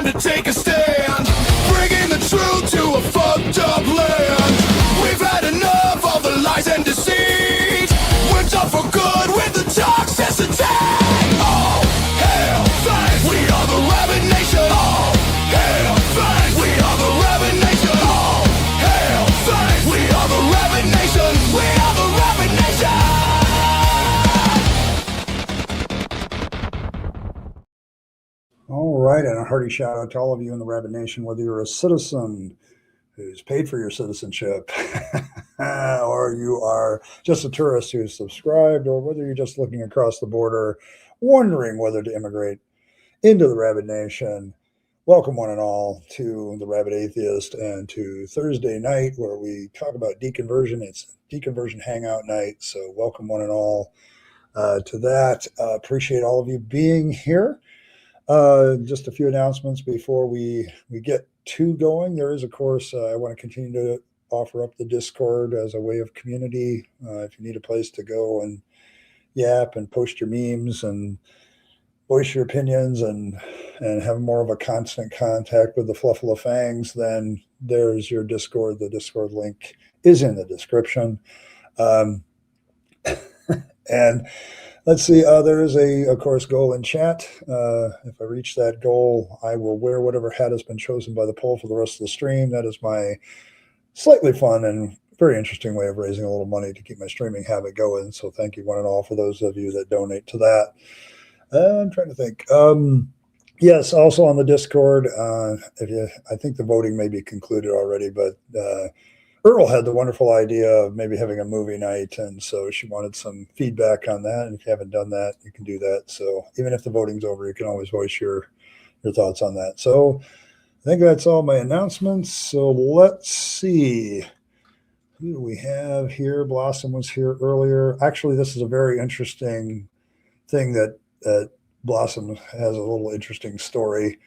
time to take a stand, bringing the truth to a fucked up land. We've had enough of the lies and deceit. We're done for good with the toxicity. All hail thanks, we are the Rabyd Nation. All hail thanks, we are the Rabyd Nation. All hail thanks, we are the Rabyd Nation. We are the Rabyd Nation. All right, and a hearty shout out to all of you in the Rabyd Nation, whether you're a citizen who's paid for your citizenship, or you are just a tourist who's subscribed, or whether you're just looking across the border, wondering whether to immigrate into the Rabyd Nation. Welcome one and all to the Rabyd Atheist and to Thursday night where we talk about deconversion. It's Deconversion Hangout night, so welcome one and all to that. Appreciate all of you being here. Just a few announcements before we get to going. There is, of course, I want to continue to offer up the Discord as a way of community. If you need a place to go and yap and post your memes and voice your opinions and have more of a constant contact with the Fluffle Fangs, then there's your Discord. The Discord link is in the description. And let's see, there is of course, goal in chat. If I reach that goal, I will wear whatever hat has been chosen by the poll for the rest of the stream. That is my slightly fun and very interesting way of raising a little money to keep my streaming habit going. So thank you one and all for those of you that donate to that. I'm trying to think. Yes, also on the Discord, I think the voting may be concluded already, but Earl had the wonderful idea of maybe having a movie night, and so she wanted some feedback on that. And if you haven't done that, you can do that. So even if the voting's over, you can always voice your thoughts on that. So I think that's all my announcements. So let's see. Who do we have here? Blossom was here earlier. Actually, this is a very interesting thing that Blossom has a little interesting story.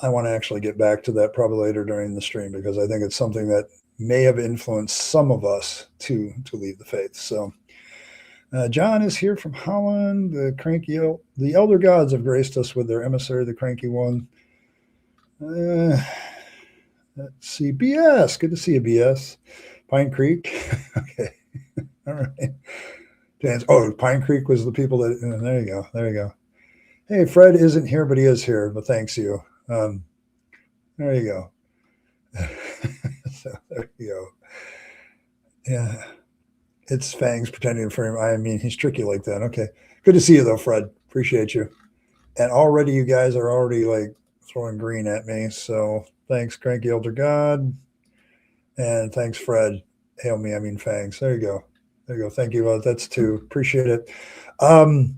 I want to actually get back to that probably later during the stream because I think it's something that may have influenced some of us to leave the faith. So John is here from Holland. The elder gods have graced us with their emissary, the cranky one. Let's see, BS. Good to see you, BS. Pine Creek. Okay. All right. Oh, Pine Creek was the people that. There you go. There you go. Hey, Fred isn't here, but he is here. But thanks you. There you go. So there you go. Yeah, it's Fangs pretending for him. I mean, he's tricky like that. Okay, good to see you though, Fred. Appreciate you. And already, you guys are already like throwing green at me. So thanks, Cranky Elder God, and thanks, Fred. Hail me, I mean Fangs. There you go. There you go. Thank you. That's two. Appreciate it. The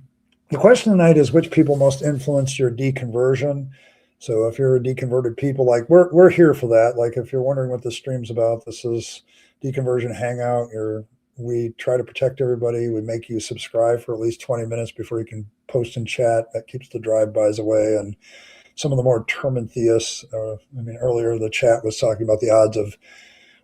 question tonight is which people most influenced your deconversion. So if you're a deconverted people, like we're here for that. Like if you're wondering what this stream's about, this is Deconversion Hangout. We try to protect everybody. We make you subscribe for at least 20 minutes before you can post and chat. That keeps the drive-bys away. And some of the more determined theists, earlier the chat was talking about the odds of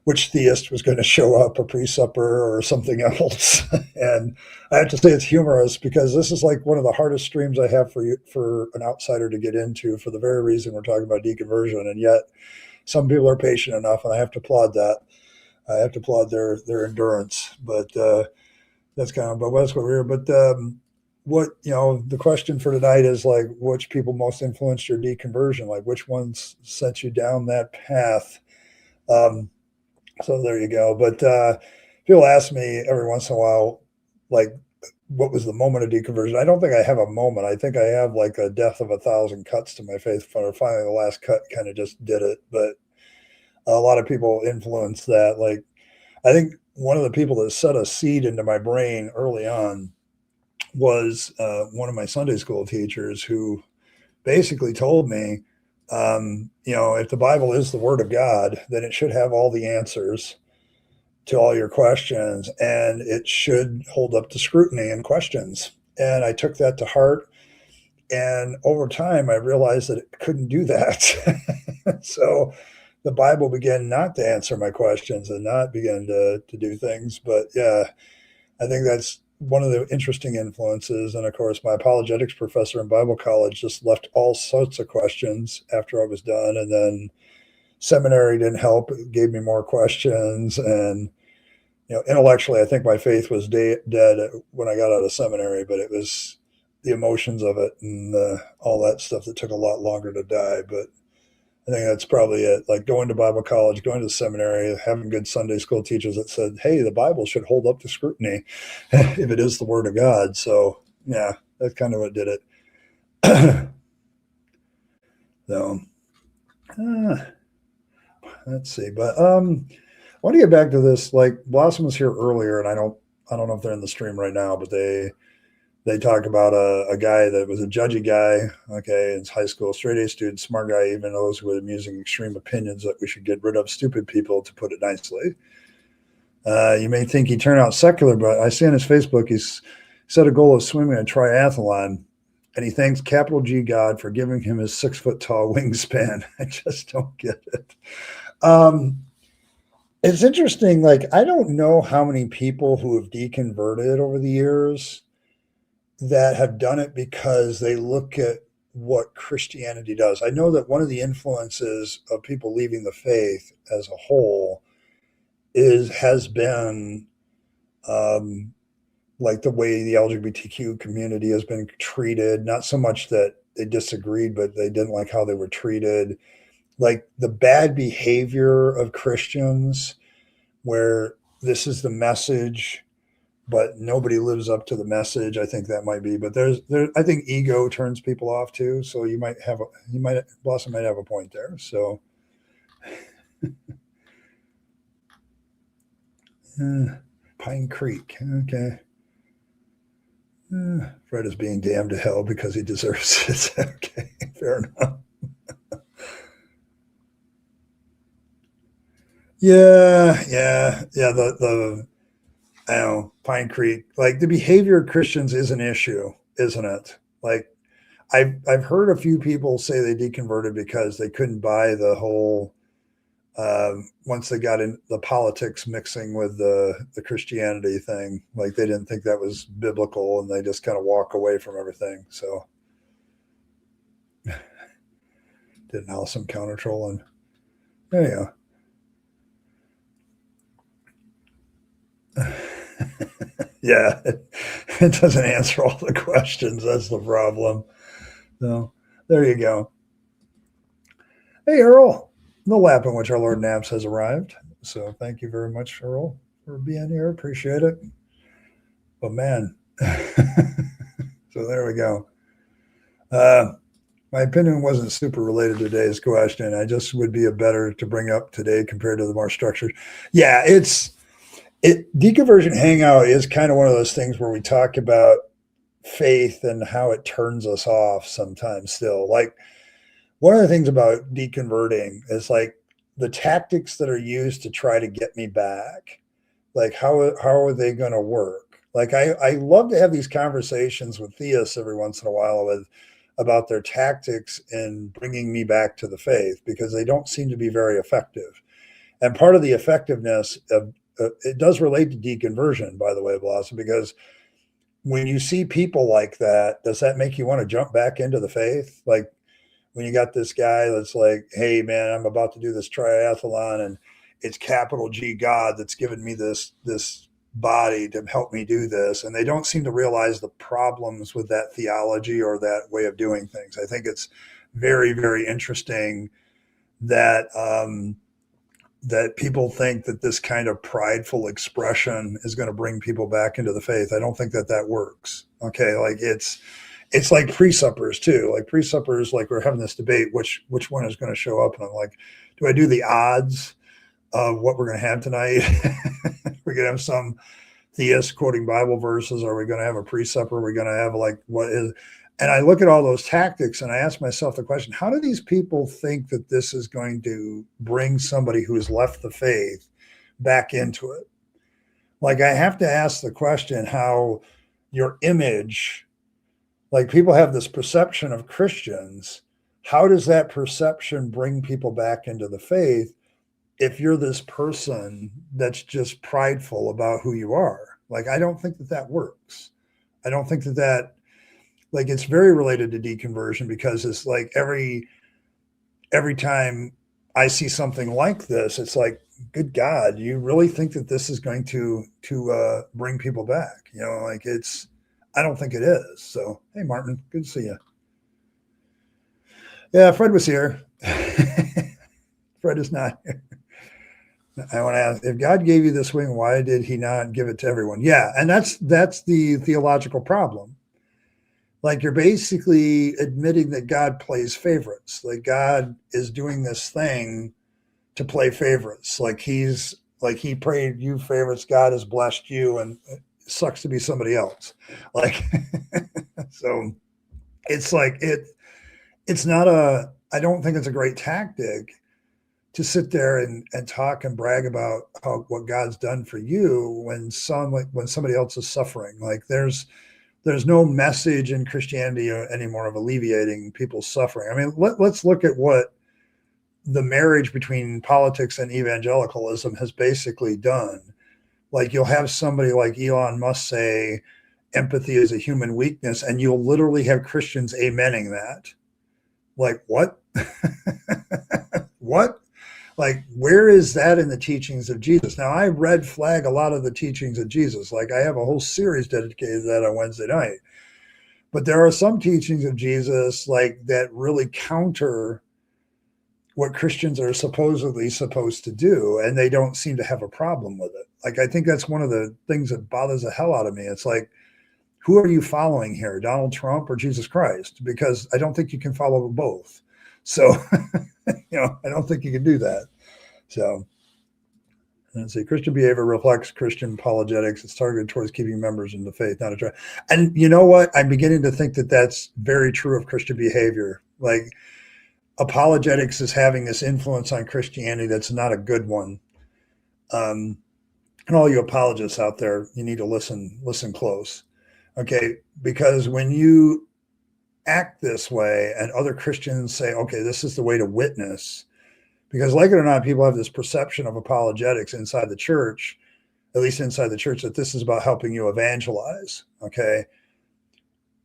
which theist was going to show up, a pre-supper or something else. And I have to say it's humorous because this is like one of the hardest streams I have for an outsider to get into for the very reason we're talking about deconversion. And yet some people are patient enough, and I have to applaud that. I have to applaud their endurance. But that's what we're here. But the question for tonight is like, which people most influenced your deconversion? Like which ones sent you down that path? So there you go. But people ask me every once in a while, like, what was the moment of deconversion? I don't think I have a moment. I think I have like a death of 1,000 cuts to my faith. Finally, the last cut kind of just did it. But a lot of people influence that. Like, I think one of the people that set a seed into my brain early on was one of my Sunday school teachers who basically told me, if the Bible is the word of God, then it should have all the answers to all your questions, and it should hold up to scrutiny and questions. And I took that to heart. And over time, I realized that it couldn't do that. So the Bible began not to answer my questions and not begin to do things. But yeah, I think that's one of the interesting influences. And of course, my apologetics professor in Bible college just left all sorts of questions after I was done. And then seminary didn't help, it gave me more questions. And, intellectually, I think my faith was dead when I got out of seminary, but it was the emotions of it and all that stuff that took a lot longer to die. But I think that's probably it. Like going to Bible college, going to seminary, having good Sunday school teachers that said, hey, the Bible should hold up to scrutiny if it is the word of God. So, yeah, that's kind of what did it. So, let's see. But I want to get back to this. Like Blossom was here earlier, and I don't know if they're in the stream right now, but they talk about a guy that was a judgy guy, okay, in high school, straight A student, smart guy, even those with amusing extreme opinions that we should get rid of stupid people, to put it nicely. You may think he turned out secular, but I see on his Facebook he's set a goal of swimming a triathlon, and he thanks capital G God for giving him his 6-foot-tall wingspan. I just don't get it. It's interesting. Like, I don't know how many people who have deconverted over the years that have done it because they look at what Christianity does. I know that one of the influences of people leaving the faith as a whole has been like the way the LGBTQ community has been treated. Not so much that they disagreed, but they didn't like how they were treated. Like the bad behavior of Christians, where this is the message, but nobody lives up to the message. I think that might be, but I think ego turns people off too. So Blossom might have a point there. So Pine Creek. Okay. Fred is being damned to hell because he deserves it. Okay. Fair enough. Yeah. The I don't know, Pine Creek, like the behavior of Christians is an issue, isn't it? Like I've heard a few people say they deconverted because they couldn't buy the whole once they got in the politics mixing with the Christianity thing. Like they didn't think that was biblical, and they just kind of walk away from everything. So did an awesome counter trolling. There you go. Yeah, it doesn't answer all the questions. That's the problem. So there you go. Hey, Earl, the lap in which our Lord Naps has arrived. So thank you very much, Earl, for being here. Appreciate it. But man, so there we go. My opinion wasn't super related to today's question. I just would be a better to bring up today compared to the more structured. Yeah, Deconversion Hangout is kind of one of those things where we talk about faith and how it turns us off sometimes still. Like one of the things about deconverting is like the tactics that are used to try to get me back. Like how are they going to work? Like I love to have these conversations with theists every once in a while about their tactics in bringing me back to the faith, because they don't seem to be very effective. And part of the effectiveness of it does relate to deconversion, by the way, Blossom, because when you see people like that, does that make you want to jump back into the faith? Like when you got this guy that's like, hey, man, I'm about to do this triathlon, and it's capital G God that's given me this body to help me do this. And they don't seem to realize the problems with that theology or that way of doing things. I think it's very, very interesting that that people think that this kind of prideful expression is going to bring people back into the faith. I don't think that works. Okay. Like it's like pre-suppers too. Like pre-suppers, like we're having this debate, which one is going to show up. And I'm like, do I do the odds of what we're going to have tonight? We're going to have some theist quoting Bible verses. Are we going to have a pre-supper? Are we going to have like what is, and I look at all those tactics and I ask myself the question, how do these people think that this is going to bring somebody who has left the faith back into it? Like I have to ask the question how your image, like people have this perception of Christians. How does that perception bring people back into the faith if you're this person that's just prideful about who you are? Like, I don't think that that works. I don't think that that, like, it's very related to deconversion, because it's like every time I see something like this, it's like, good God, you really think that this is going to bring people back? You know, like, it's, I don't think it is. So, hey, Martin, good to see you. Yeah, Fred was here. Fred is not here. I want to ask, if God gave you this wing, why did he not give it to everyone? Yeah, and that's the theological problem. Like, you're basically admitting that God plays favorites. Like, God is doing this thing to play favorites. Like, he prayed you favorites, God has blessed you, and it sucks to be somebody else. Like, so it's like it's not a, I don't think it's a great tactic to sit there and talk and brag about what God's done for you when somebody else is suffering. Like, there's no message in Christianity anymore of alleviating people's suffering. I mean, let's look at what the marriage between politics and evangelicalism has basically done. Like, you'll have somebody like Elon Musk say empathy is a human weakness, and you'll literally have Christians amening that. Like, what? What? Like, where is that in the teachings of Jesus? Now, I red flag a lot of the teachings of Jesus. Like, I have a whole series dedicated to that on Wednesday night. But there are some teachings of Jesus, like, that really counter what Christians are supposedly supposed to do, and they don't seem to have a problem with it. Like, I think that's one of the things that bothers the hell out of me. It's like, who are you following here, Donald Trump or Jesus Christ? Because I don't think you can follow both. So, I don't think you can do that. So, let's see, Christian behavior reflects Christian apologetics. It's targeted towards keeping members in the faith, not a try. And you know what? I'm beginning to think that that's very true of Christian behavior. Like, apologetics is having this influence on Christianity that's not a good one. And all you apologists out there, you need to listen close. Okay, because when you act this way and other Christians say, okay, this is the way to witness, because, like it or not, people have this perception of apologetics inside the church, at least inside the church, that this is about helping you evangelize. Okay.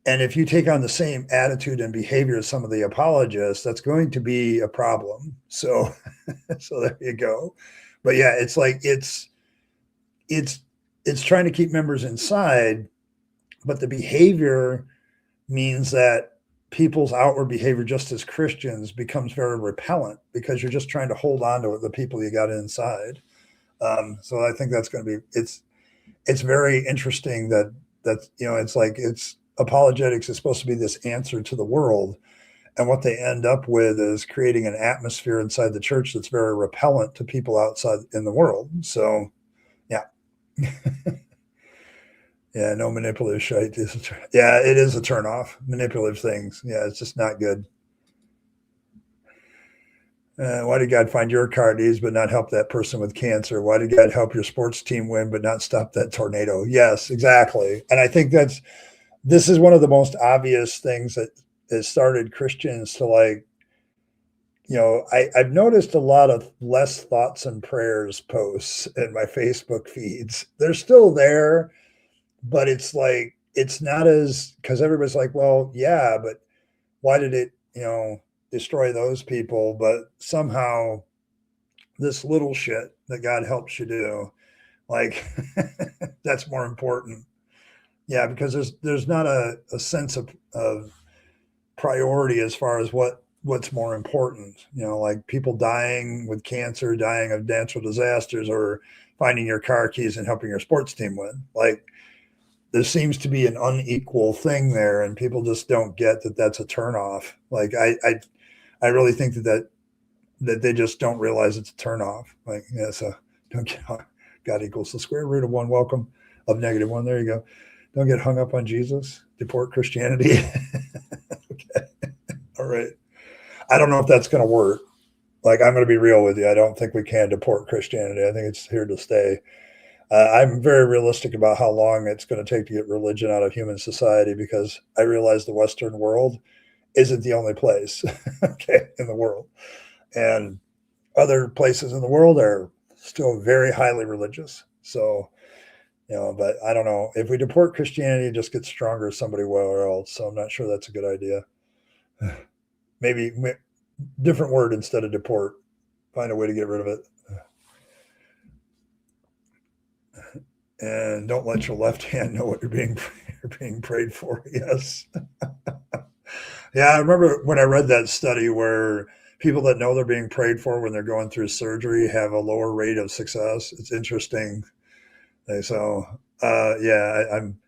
And if you take on the same attitude and behavior as some of the apologists, that's going to be a problem. So, so there you go. But yeah, it's like, it's trying to keep members inside, but the behavior means that people's outward behavior, just as Christians, becomes very repellent, because you're just trying to hold on to the people you got inside. So I think that's going to be, it's very interesting that it's like, it's apologetics is supposed to be this answer to the world. And what they end up with is creating an atmosphere inside the church that's very repellent to people outside in the world. So, yeah. Yeah, no manipulative shite. Yeah, it is a turnoff. Manipulative things. Yeah, it's just not good. Why did God find your car needs but not help that person with cancer? Why did God help your sports team win but not stop that tornado? Yes, exactly. And I think this is one of the most obvious things that has started Christians to, like, I've noticed a lot of less thoughts and prayers posts in my Facebook feeds. They're still there, but it's like, it's not as, because everybody's like, well, yeah, but why did it, destroy those people? But somehow this little shit that God helps you do, like, that's more important. Yeah, because there's not a sense of priority as far as what's more important. Like, people dying with cancer, dying of natural disasters, or finding your car keys and helping your sports team win. Like, there seems to be an unequal thing there, and people just don't get that that's a turnoff. Like, I really think that they just don't realize it's a turnoff. Like, yeah, so don't get God equals the square root of 1 welcome of -1. There you go. Don't get hung up on Jesus. Deport Christianity. Okay. All right. I don't know if that's going to work. Like, I'm going to be real with you. I don't think we can deport Christianity. I think it's here to stay. I'm very realistic about how long it's going to take to get religion out of human society, because I realize the Western world isn't the only place, okay, in the world. And other places in the world are still very highly religious. So, But I don't know. If we deport Christianity, it just gets stronger somebody well else. So I'm not sure that's a good idea. Maybe different word instead of deport. Find a way to get rid of it. And don't let your left hand know what you're being prayed for. Yes. Yeah, I remember when I read that study where people that know they're being prayed for when they're going through surgery have a lower rate of success. It's interesting. So, yeah, I'm.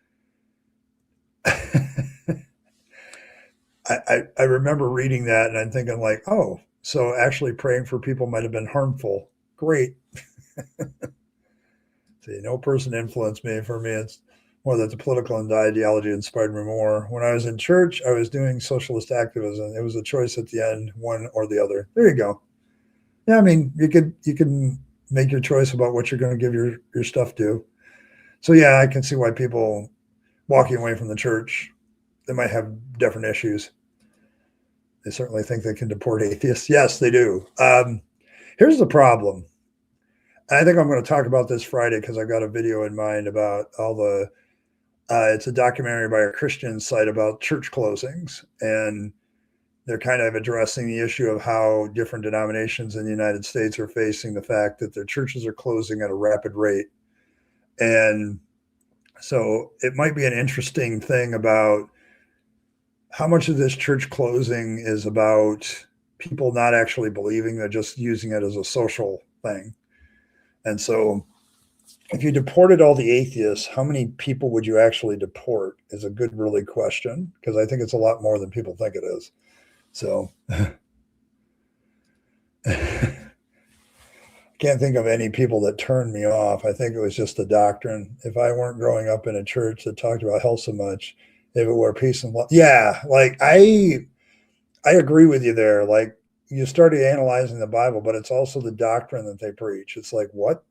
I remember reading that and I'm thinking like, oh, so actually praying for people might have been harmful. Great. See, no person influenced me. For me, it's more that the political and the ideology inspired me more. When I was in church, I was doing socialist activism. It was a choice at the end, one or the other. There you go. Yeah, I mean, you can make your choice about what you're going to give your stuff to. So yeah, I can see why people walking away from the church, they might have different issues. They certainly think they can deport atheists. Yes, they do. Here's the problem. I think I'm going to talk about this Friday because I got a video in mind about all the. It's a documentary by a Christian site about church closings, and they're kind of addressing the issue of how different denominations in the United States are facing the fact that their churches are closing at a rapid rate. And so it might be an interesting thing about how much of this church closing is about people not actually believing, they're just using it as a social thing. And so if you deported all the atheists, how many people would you actually deport is a good, really question, because I think it's a lot more than people think it is. So can't think of any people that turned me off. I think it was just the doctrine. If I weren't growing up in a church that talked about hell so much, if it were peace and love, yeah, like I agree with you there. Like you started analyzing the Bible, but it's also the doctrine that they preach. It's like what?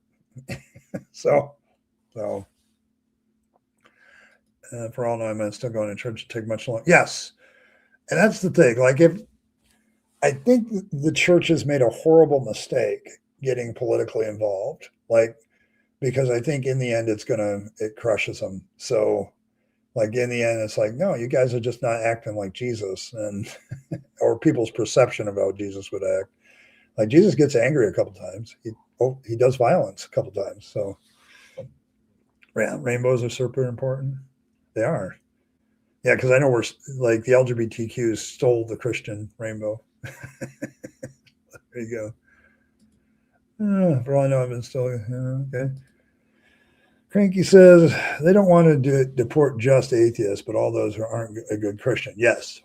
so for all I know, I'm still going to church to take much longer. Yes, and that's the thing. Like if I think the church has made a horrible mistake getting politically involved, like because I think in the end it crushes them. So like in the end, it's like, no, you guys are just not acting like Jesus, and or people's perception of how Jesus would act. Like Jesus gets angry a couple times. He does violence a couple times. So yeah, rainbows are super important. They are. Yeah, because I know we're like the LGBTQs stole the Christian rainbow. There you go. For all I know, I've been still okay. Cranky says they don't want to deport just atheists, but all those who aren't a good Christian. Yes.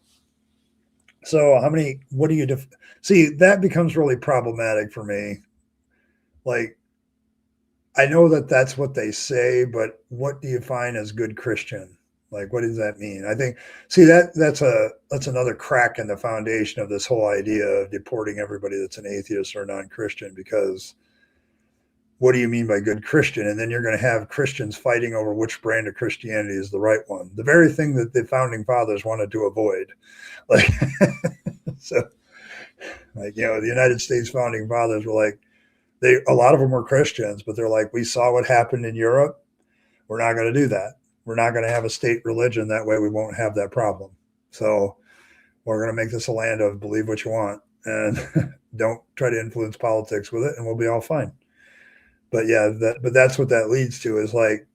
So how many? What do you see? That becomes really problematic for me. Like, I know that that's what they say, but what do you find as good Christian? Like, what does that mean? I think that's another crack in the foundation of this whole idea of deporting everybody that's an atheist or non-Christian, because what do you mean by good Christian? And then you're going to have Christians fighting over which brand of Christianity is the right one. The very thing that the founding fathers wanted to avoid. Like, so, like, the United States founding fathers were like, a lot of them were Christians, but they're like, we saw what happened in Europe. We're not going to do that. We're not going to have a state religion. That way we won't have that problem. So we're going to make this a land of believe what you want and don't try to influence politics with it, and we'll be all fine. But yeah, that's what that leads to is like,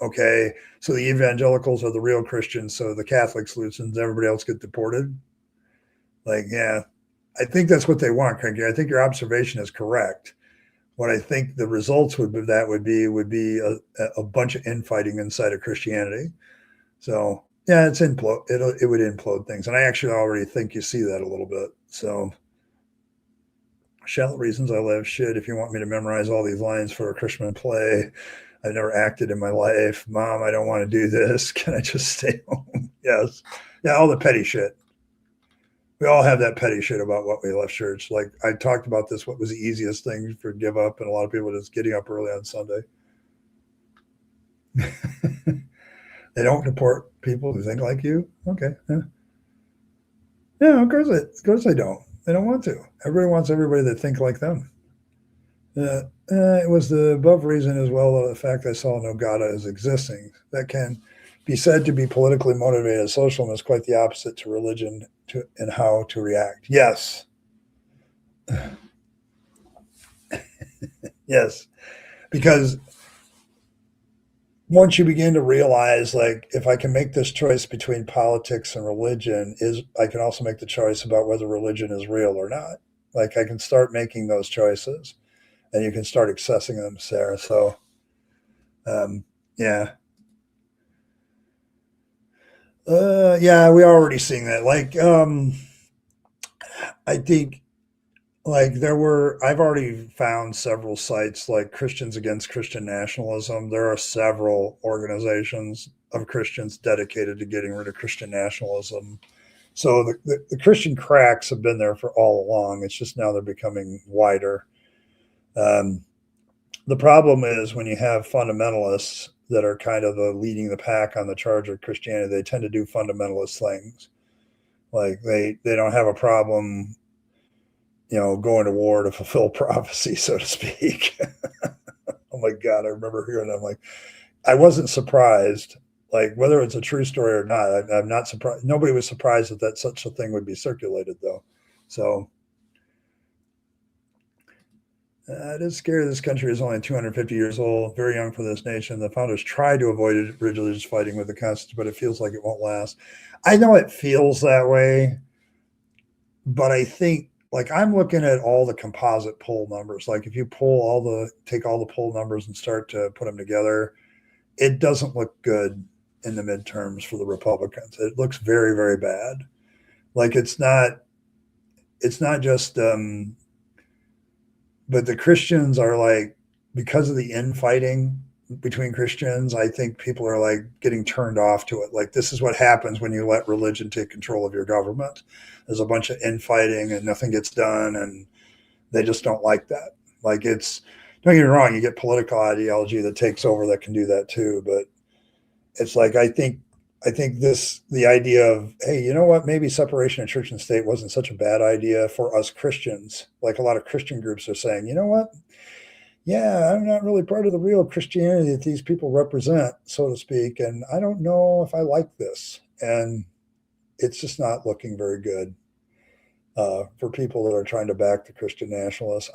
okay, so the evangelicals are the real Christians, so the Catholics, Lutherans, everybody else get deported. Like, yeah, I think that's what they want, Cranky. I think your observation is correct. What I think the results would be a bunch of infighting inside of Christianity. So yeah, it would implode things, and I actually already think you see that a little bit. So. Shallow reasons I live. Shit, if you want me to memorize all these lines for a Christian play, I've never acted in my life. Mom, I don't want to do this. Can I just stay home? Yes. Yeah, all the petty shit. We all have that petty shit about what we left church. Like I talked about this, what was the easiest thing for give up? And a lot of people just getting up early on Sunday. They don't deport people who think like you? Okay. Yeah, of course they don't. They don't want to. Everybody wants everybody to think like them. It was the above reason as well the fact I saw no God as existing. That can be said to be politically motivated. Socialism is quite the opposite to religion and how to react. Yes. Yes. Because once you begin to realize, like, if I can make this choice between politics and religion, I can also make the choice about whether religion is real or not. Like, I can start making those choices, and you can start accessing them, Sarah. So, yeah, yeah, we're already seeing that. Like, I think like I've already found several sites like Christians Against Christian Nationalism. There are several organizations of Christians dedicated to getting rid of Christian nationalism. So the Christian cracks have been there for all along. It's just now they're becoming wider. Um, the problem is when you have fundamentalists that are kind of leading the pack on the charge of Christianity, they tend to do fundamentalist things. Like they don't have a problem, going to war to fulfill prophecy, so to speak. Oh my God, I remember hearing that. I'm like, I wasn't surprised. Like, whether it's a true story or not, I'm not surprised. Nobody was surprised that such a thing would be circulated, though. So it is scary. This country is only 250 years old, very young for this nation. The founders tried to avoid religious fighting with the Constitution, but it feels like it won't last. I know it feels that way, but I think, like, I'm looking at all the composite poll numbers. Like, if you take all the poll numbers and start to put them together, it doesn't look good in the midterms for the Republicans. It looks very, very bad. Like, it's not just, but the Christians are like, because of the infighting between Christians, I think people are like getting turned off to it. Like, this is what happens when you let religion take control of your government. There's a bunch of infighting and nothing gets done, and they just don't like that. Like, don't get me wrong, you get political ideology that takes over that can do that too, but it's like, I think the idea of, hey, you know what, maybe separation of church and state wasn't such a bad idea for us Christians. Like, a lot of Christian groups are saying, you know what, yeah, I'm not really part of the real Christianity that these people represent, so to speak, and I don't know if I like this. And it's just not looking very good for people that are trying to back the Christian nationalists.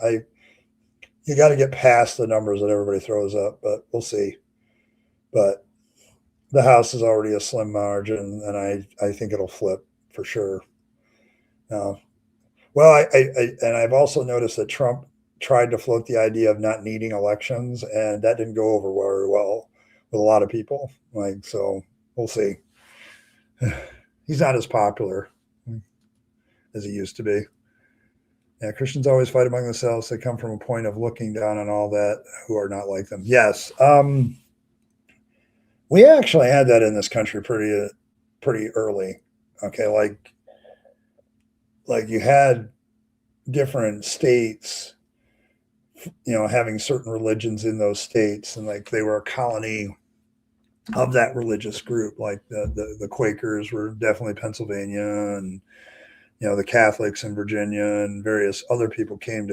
You got to get past the numbers that everybody throws up, but we'll see. But the House is already a slim margin, and I think it'll flip for sure. Well, and I've also noticed that Trump tried to float the idea of not needing elections, and that didn't go over very well with a lot of people. Like, so we'll see. He's not as popular as he used to be. Yeah, Christians always fight among themselves. They come from a point of looking down on all that who are not like them. Yes. We actually had that in this country pretty early. Okay, like you had different states, having certain religions in those states, and like they were a colony of that religious group. Like the Quakers were definitely Pennsylvania, and the Catholics in Virginia, and various other people came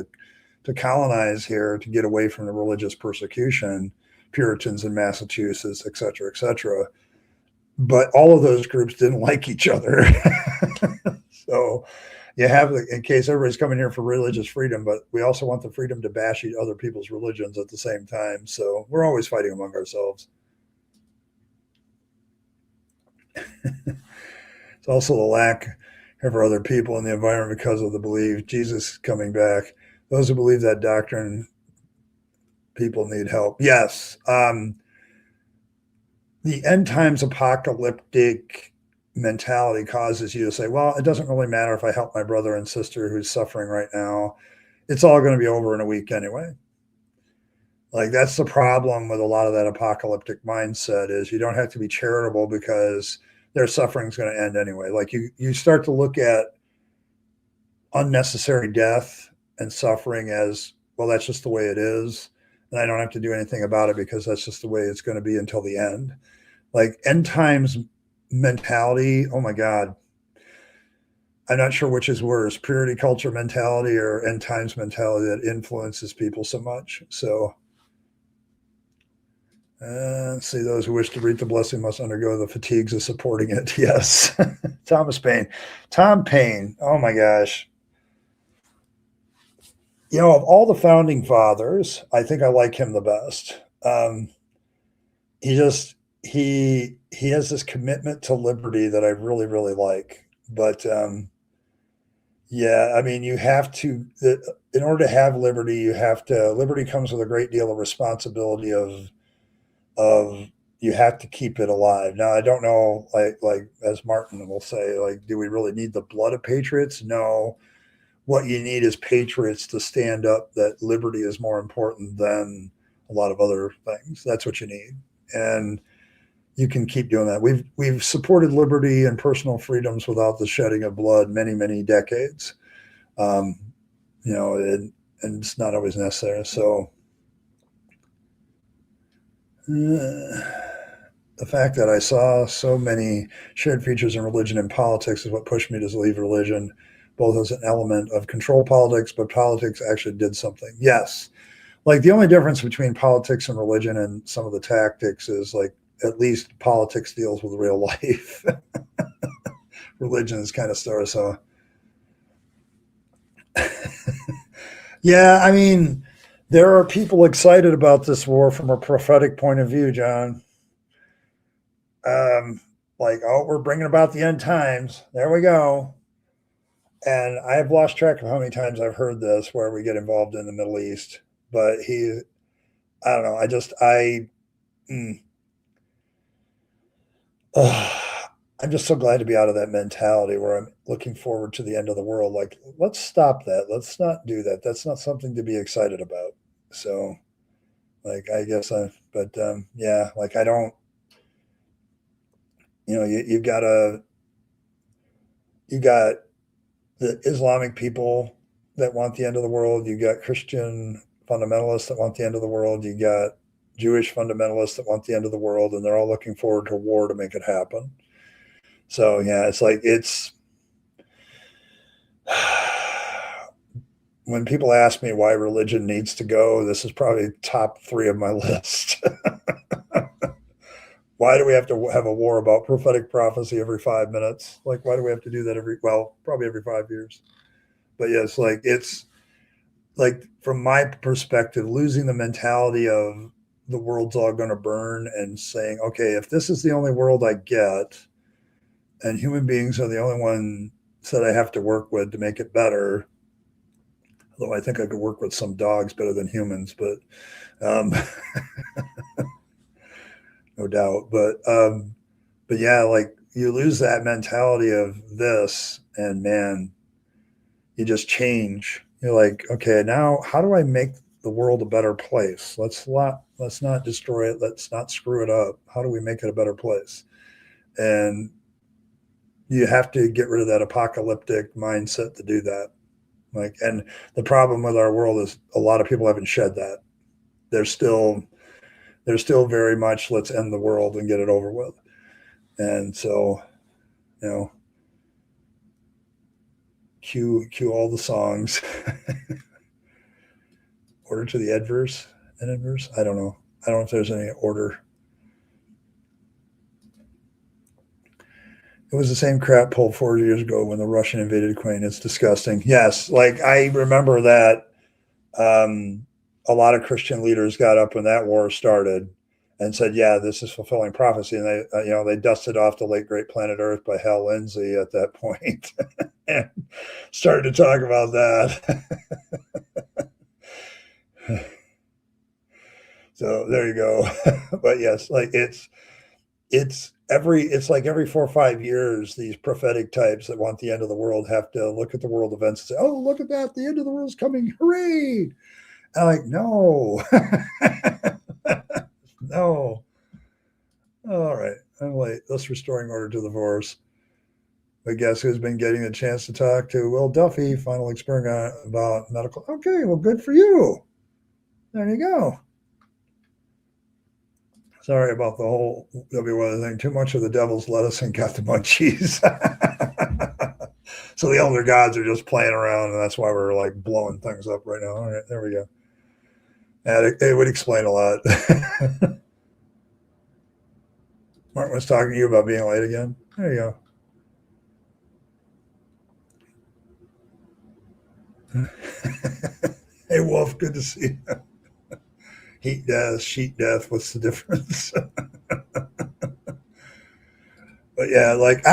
to colonize here to get away from the religious persecution. Puritans in Massachusetts, et cetera, et cetera. But all of those groups didn't like each other. So you have, in case everybody's coming here for religious freedom, but we also want the freedom to bash other people's religions at the same time. So we're always fighting among ourselves. It's also the lack of other people in the environment because of the belief Jesus is coming back. Those who believe that doctrine, people need help. Yes. The end times apocalyptic mentality causes you to say, well, it doesn't really matter if I help my brother and sister who's suffering right now. It's all going to be over in a week anyway. Like, that's the problem with a lot of that apocalyptic mindset, is you don't have to be charitable because their suffering is going to end anyway. Like, you start to look at unnecessary death and suffering as, well, that's just the way it is. And I don't have to do anything about it because that's just the way it's going to be until the end. Like, end times mentality, oh my God. I'm not sure which is worse, purity culture mentality or end times mentality that influences people so much. So, see, those who wish to reap the blessing must undergo the fatigues of supporting it. Yes. Thomas Paine. Tom Paine. Oh my gosh. Of all the founding fathers, I think I like him the best. He just he has this commitment to liberty that I really really like. But yeah, I mean, you have to in order to have liberty, you have to liberty comes with a great deal of responsibility of you have to keep it alive. Now, I don't know, like as Martin will say, like, do we really need the blood of patriots? No. What you need is patriots to stand up that liberty is more important than a lot of other things. That's what you need. And you can keep doing that. We've supported liberty and personal freedoms without the shedding of blood many, many decades. Um, and it's not always necessary. So the fact that I saw so many shared features in religion and politics is what pushed me to leave religion, both as an element of control politics, but politics actually did something. Yes. Like the only difference between politics and religion and some of the tactics is like at least politics deals with real life. Religion is kind of story. So yeah, I mean, there are people excited about this war from a prophetic point of view, John. Like, oh, we're bringing about the end times. There we go. And I've lost track of how many times I've heard this where we get involved in the Middle East. But I don't know. I'm just so glad to be out of that mentality where I'm looking forward to the end of the world. Like, let's stop that. Let's not do that. That's not something to be excited about. So, like, I guess yeah, like, I don't, you've got you got the Islamic people that want the end of the world. You got Christian fundamentalists that want the end of the world. You got Jewish fundamentalists that want the end of the world, and they're all looking forward to war to make it happen. So yeah, it's like when people ask me why religion needs to go, this is probably top 3 of my list. Why do we have to have a war about prophetic prophecy every 5 minutes? Like, why do we have to do that probably every 5 years? But yeah, it's like from my perspective, losing the mentality of the world's all going to burn and saying, okay, if this is the only world I get, and human beings are the only one that I have to work with to make it better. Although I think I could work with some dogs better than humans, but no doubt. But yeah, like you lose that mentality of this, and man, you just change. You're like, okay, now how do I make the world a better place? Let's not destroy it. Let's not screw it up. How do we make it a better place? And you have to get rid of that apocalyptic mindset to do that. Like, and the problem with our world is a lot of people haven't shed that. They're still very much let's end the world and get it over with. And so, cue all the songs. Order to the adverse and adverse. I don't know. I don't know if there's any order. It was the same crap pulled 4 years ago when the Russian invaded Ukraine. It's disgusting. Yes, like I remember that a lot of Christian leaders got up when that war started and said, "Yeah, this is fulfilling prophecy." And they dusted off the late great planet Earth by Hal Lindsey at that point and started to talk about that. So there you go. But yes, like it's like every 4 or 5 years, these prophetic types that want the end of the world have to look at the world events and say, "Oh, look at that! The end of the world's coming! Hooray!" I'm like, no, no. All right, I'm late. Let's restoring order to the force. But guess who's been getting a chance to talk to Will Duffy? Final experiment about medical. Okay, well, good for you. There you go. Sorry about the whole W weather thing. Too much of the devil's lettuce and got the munchies. So the elder gods are just playing around, and that's why we're like blowing things up right now. All right, there we go. And it would explain a lot. Martin was talking to you about being late again. There you go. Hey, Wolf, good to see you. Heat death, sheet death, what's the difference? But yeah, like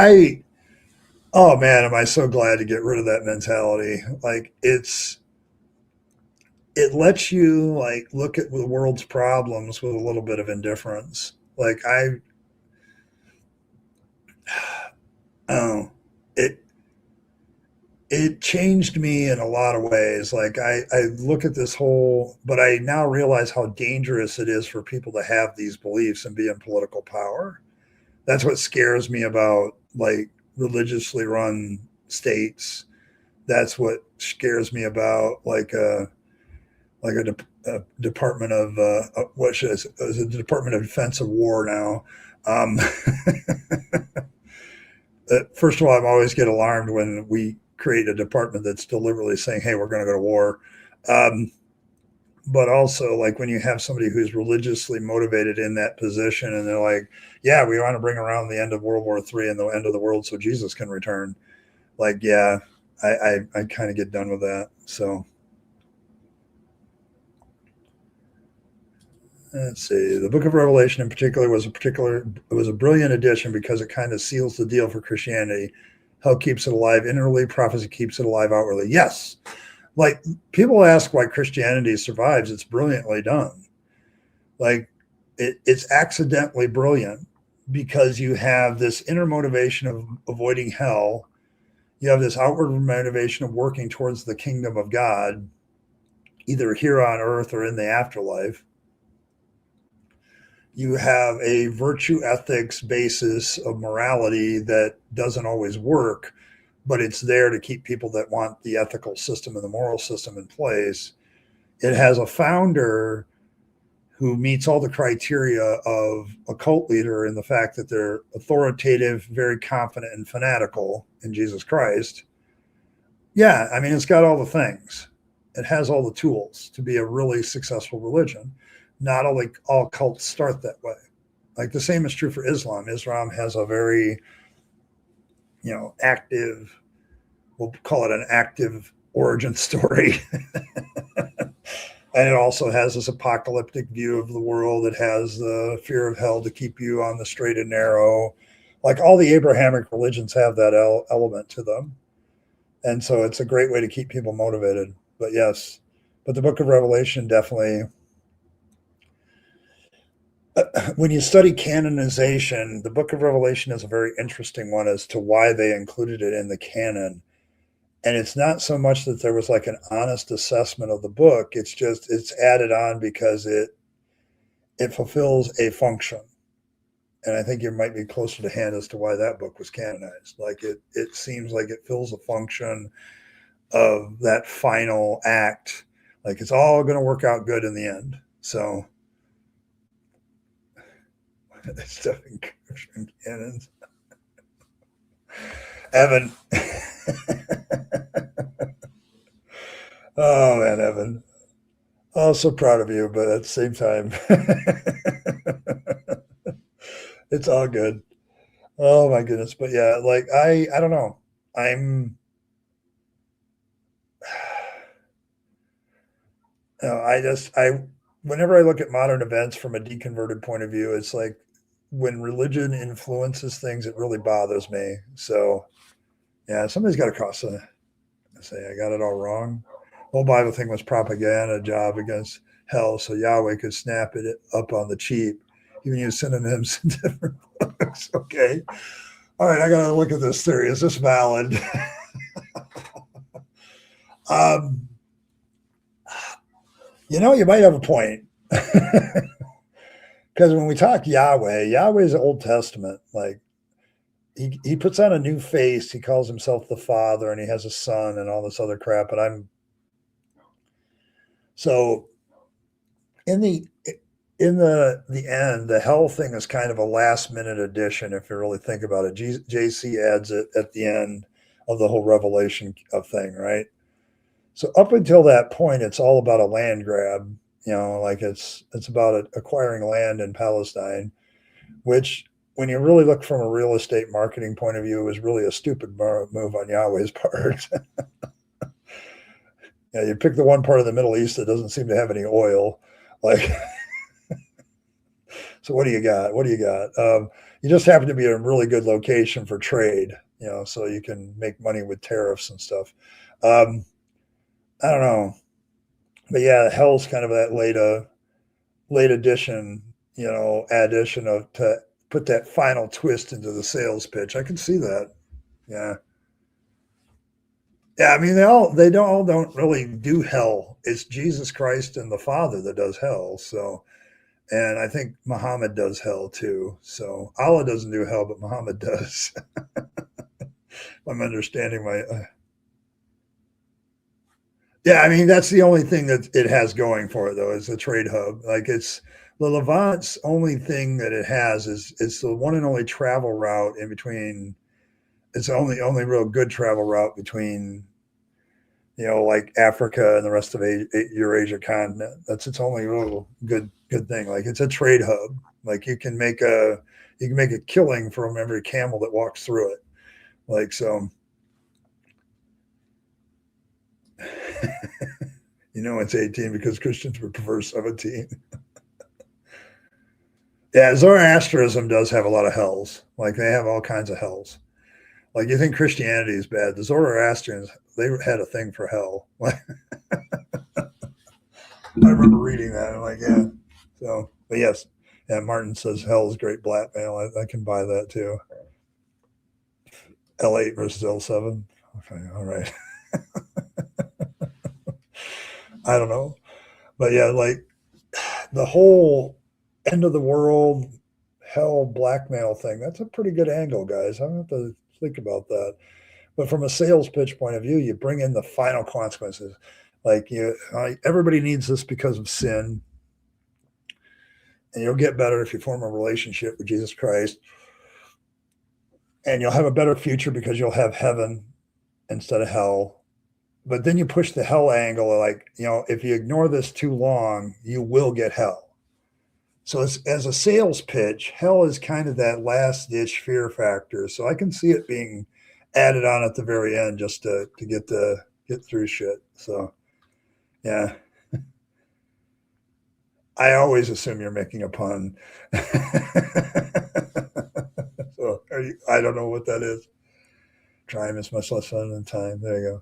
oh man, am I so glad to get rid of that mentality. Like it lets you like look at the world's problems with a little bit of indifference. Like oh, it it changed me in a lot of ways. Like I look at this whole, but I now realize how dangerous it is for people to have these beliefs and be in political power. That's what scares me about like religiously run states. That's what scares me about a Department of what should I say, is it the Department of Defense of War now. Um, First of all, I always get alarmed when we create a department that's deliberately saying, "Hey, we're going to go to war." Um, but also, like when you have somebody who's religiously motivated in that position, and they're like, "Yeah, we want to bring around the end of World War III and the end of the world so Jesus can return." Like, yeah, I kind of get done with that. So let's see. The Book of Revelation, in particular, was a brilliant addition because it kind of seals the deal for Christianity. Hell keeps it alive inwardly. Prophecy keeps it alive outwardly. Yes, like people ask why Christianity survives. It's brilliantly done. Like it's accidentally brilliant because you have this inner motivation of avoiding hell. You have this outward motivation of working towards the kingdom of God, either here on earth or in the afterlife. You have a virtue ethics basis of morality that doesn't always work, but it's there to keep people that want the ethical system and the moral system in place. It has a founder who meets all the criteria of a cult leader in the fact that they're authoritative, very confident, and fanatical in Jesus Christ. Yeah, I mean, it's got all the things. It has all the tools to be a really successful religion. Not all cults start that way. Like the same is true for Islam. Islam has a very, active, we'll call it an active origin story. And it also has this apocalyptic view of the world. It has the fear of hell to keep you on the straight and narrow. Like all the Abrahamic religions have that element to them. And so it's a great way to keep people motivated. But yes, but the Book of Revelation definitely, when you study canonization, the Book of Revelation is a very interesting one as to why they included it in the canon. And it's not so much that there was like an honest assessment of the book. It's just it's added on because it fulfills a function. And I think you might be closer to hand as to why that book was canonized. Like it seems like it fills a function of that final act. Like it's all going to work out good in the end. So stuff in canons. Evan. Oh man, Evan. Oh, so proud of you, but at the same time, it's all good. Oh my goodness. But yeah, like I don't know. I'm I whenever I look at modern events from a deconverted point of view, it's like when religion influences things, it really bothers me. So yeah, somebody's got to cross the say I got it all wrong. The whole Bible thing was propaganda job against hell, so Yahweh could snap it up on the cheap. Even use synonyms in different books. Okay. All right, I gotta look at this theory. Is this valid? um, you might have a point. Because when we talk Yahweh, Yahweh is the Old Testament. Like he puts on a new face. He calls himself the Father, and he has a son, and all this other crap. But so in the end, the hell thing is kind of a last minute addition if you really think about it. JC adds it at the end of the whole revelation of thing, right? So up until that point, it's all about a land grab. Like it's about acquiring land in Palestine, which, when you really look from a real estate marketing point of view, is really a stupid move on Yahweh's part. You pick the one part of the Middle East that doesn't seem to have any oil, like. So what do you got? You just happen to be in a really good location for trade, so you can make money with tariffs and stuff. I don't know, but yeah, hell's kind of that late addition, addition of to put that final twist into the sales pitch. I can see that. Yeah. Yeah, I mean, they don't really do hell. It's Jesus Christ and the Father that does hell. So, and I think Muhammad does hell too. So Allah doesn't do hell, but Muhammad does. I'm understanding my. Yeah, I mean, that's the only thing that it has going for it, though, is a trade hub. Like, it's the Levant's only thing that it has is it's the one and only travel route in between. It's the only real good travel route between, like Africa and the rest of Eurasia continent. That's its only real good thing. Like, it's a trade hub. Like, you can make a killing from every camel that walks through it. Like, so. It's 18 because Christians would prefer 17. Yeah, Zoroastrianism does have a lot of hells. Like, they have all kinds of hells. Like, you think Christianity is bad. The Zoroastrians, they had a thing for hell. I remember reading that. I'm like, yeah. So, but yes. Yeah, Martin says hell is great blackmail. I can buy that too. L8 versus L7. Okay, all right. I don't know. But yeah, like the whole end of the world hell blackmail thing, that's a pretty good angle, guys. I don't have to think about that. But from a sales pitch point of view, you bring in the final consequences. Like, everybody needs this because of sin. And you'll get better if you form a relationship with Jesus Christ. And you'll have a better future because you'll have heaven instead of hell. But then you push the hell angle, like, if you ignore this too long, you will get hell. So as a sales pitch, hell is kind of that last ditch fear factor. So I can see it being added on at the very end just to get through shit. So, yeah. I always assume you're making a pun. So I don't know what that is. Time is much less fun than time. There you go.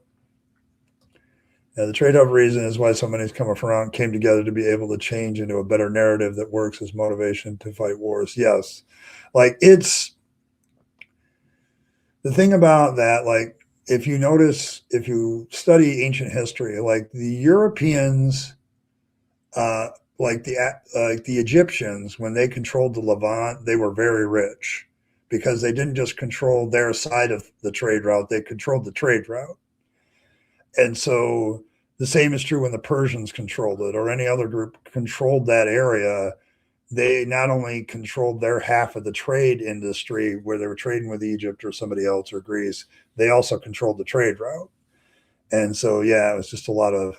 Yeah, the trade-off reason is why so many came together to be able to change into a better narrative that works as motivation to fight wars. Yes. Like, it's the thing about that, like, if you study ancient history, like the Europeans, like the Egyptians, when they controlled the Levant, they were very rich because they didn't just control their side of the trade route, they controlled the trade route. And so the same is true when the Persians controlled it or any other group controlled that area. They not only controlled their half of the trade industry where they were trading with Egypt or somebody else or Greece, they also controlled the trade route. And so, yeah, it was just a lot of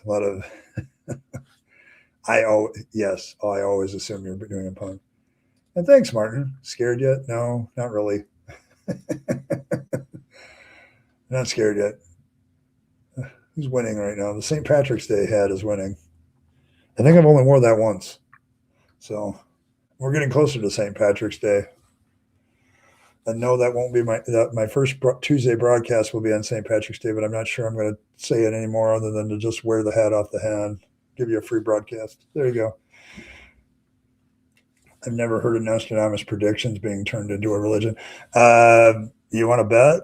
I always assume you're doing a pun. And thanks, Martin. Scared yet? No, not really. Not scared yet. Who's winning right now? The St. Patrick's Day hat is winning. I think I've only worn that once. So we're getting closer to St. Patrick's Day. And no, that won't be my first Tuesday broadcast will be on St. Patrick's Day, but I'm not sure I'm going to say it anymore other than to just wear the hat off the hand. Give you a free broadcast. There you go. I've never heard of Nostradamus predictions being turned into a religion. You want to bet?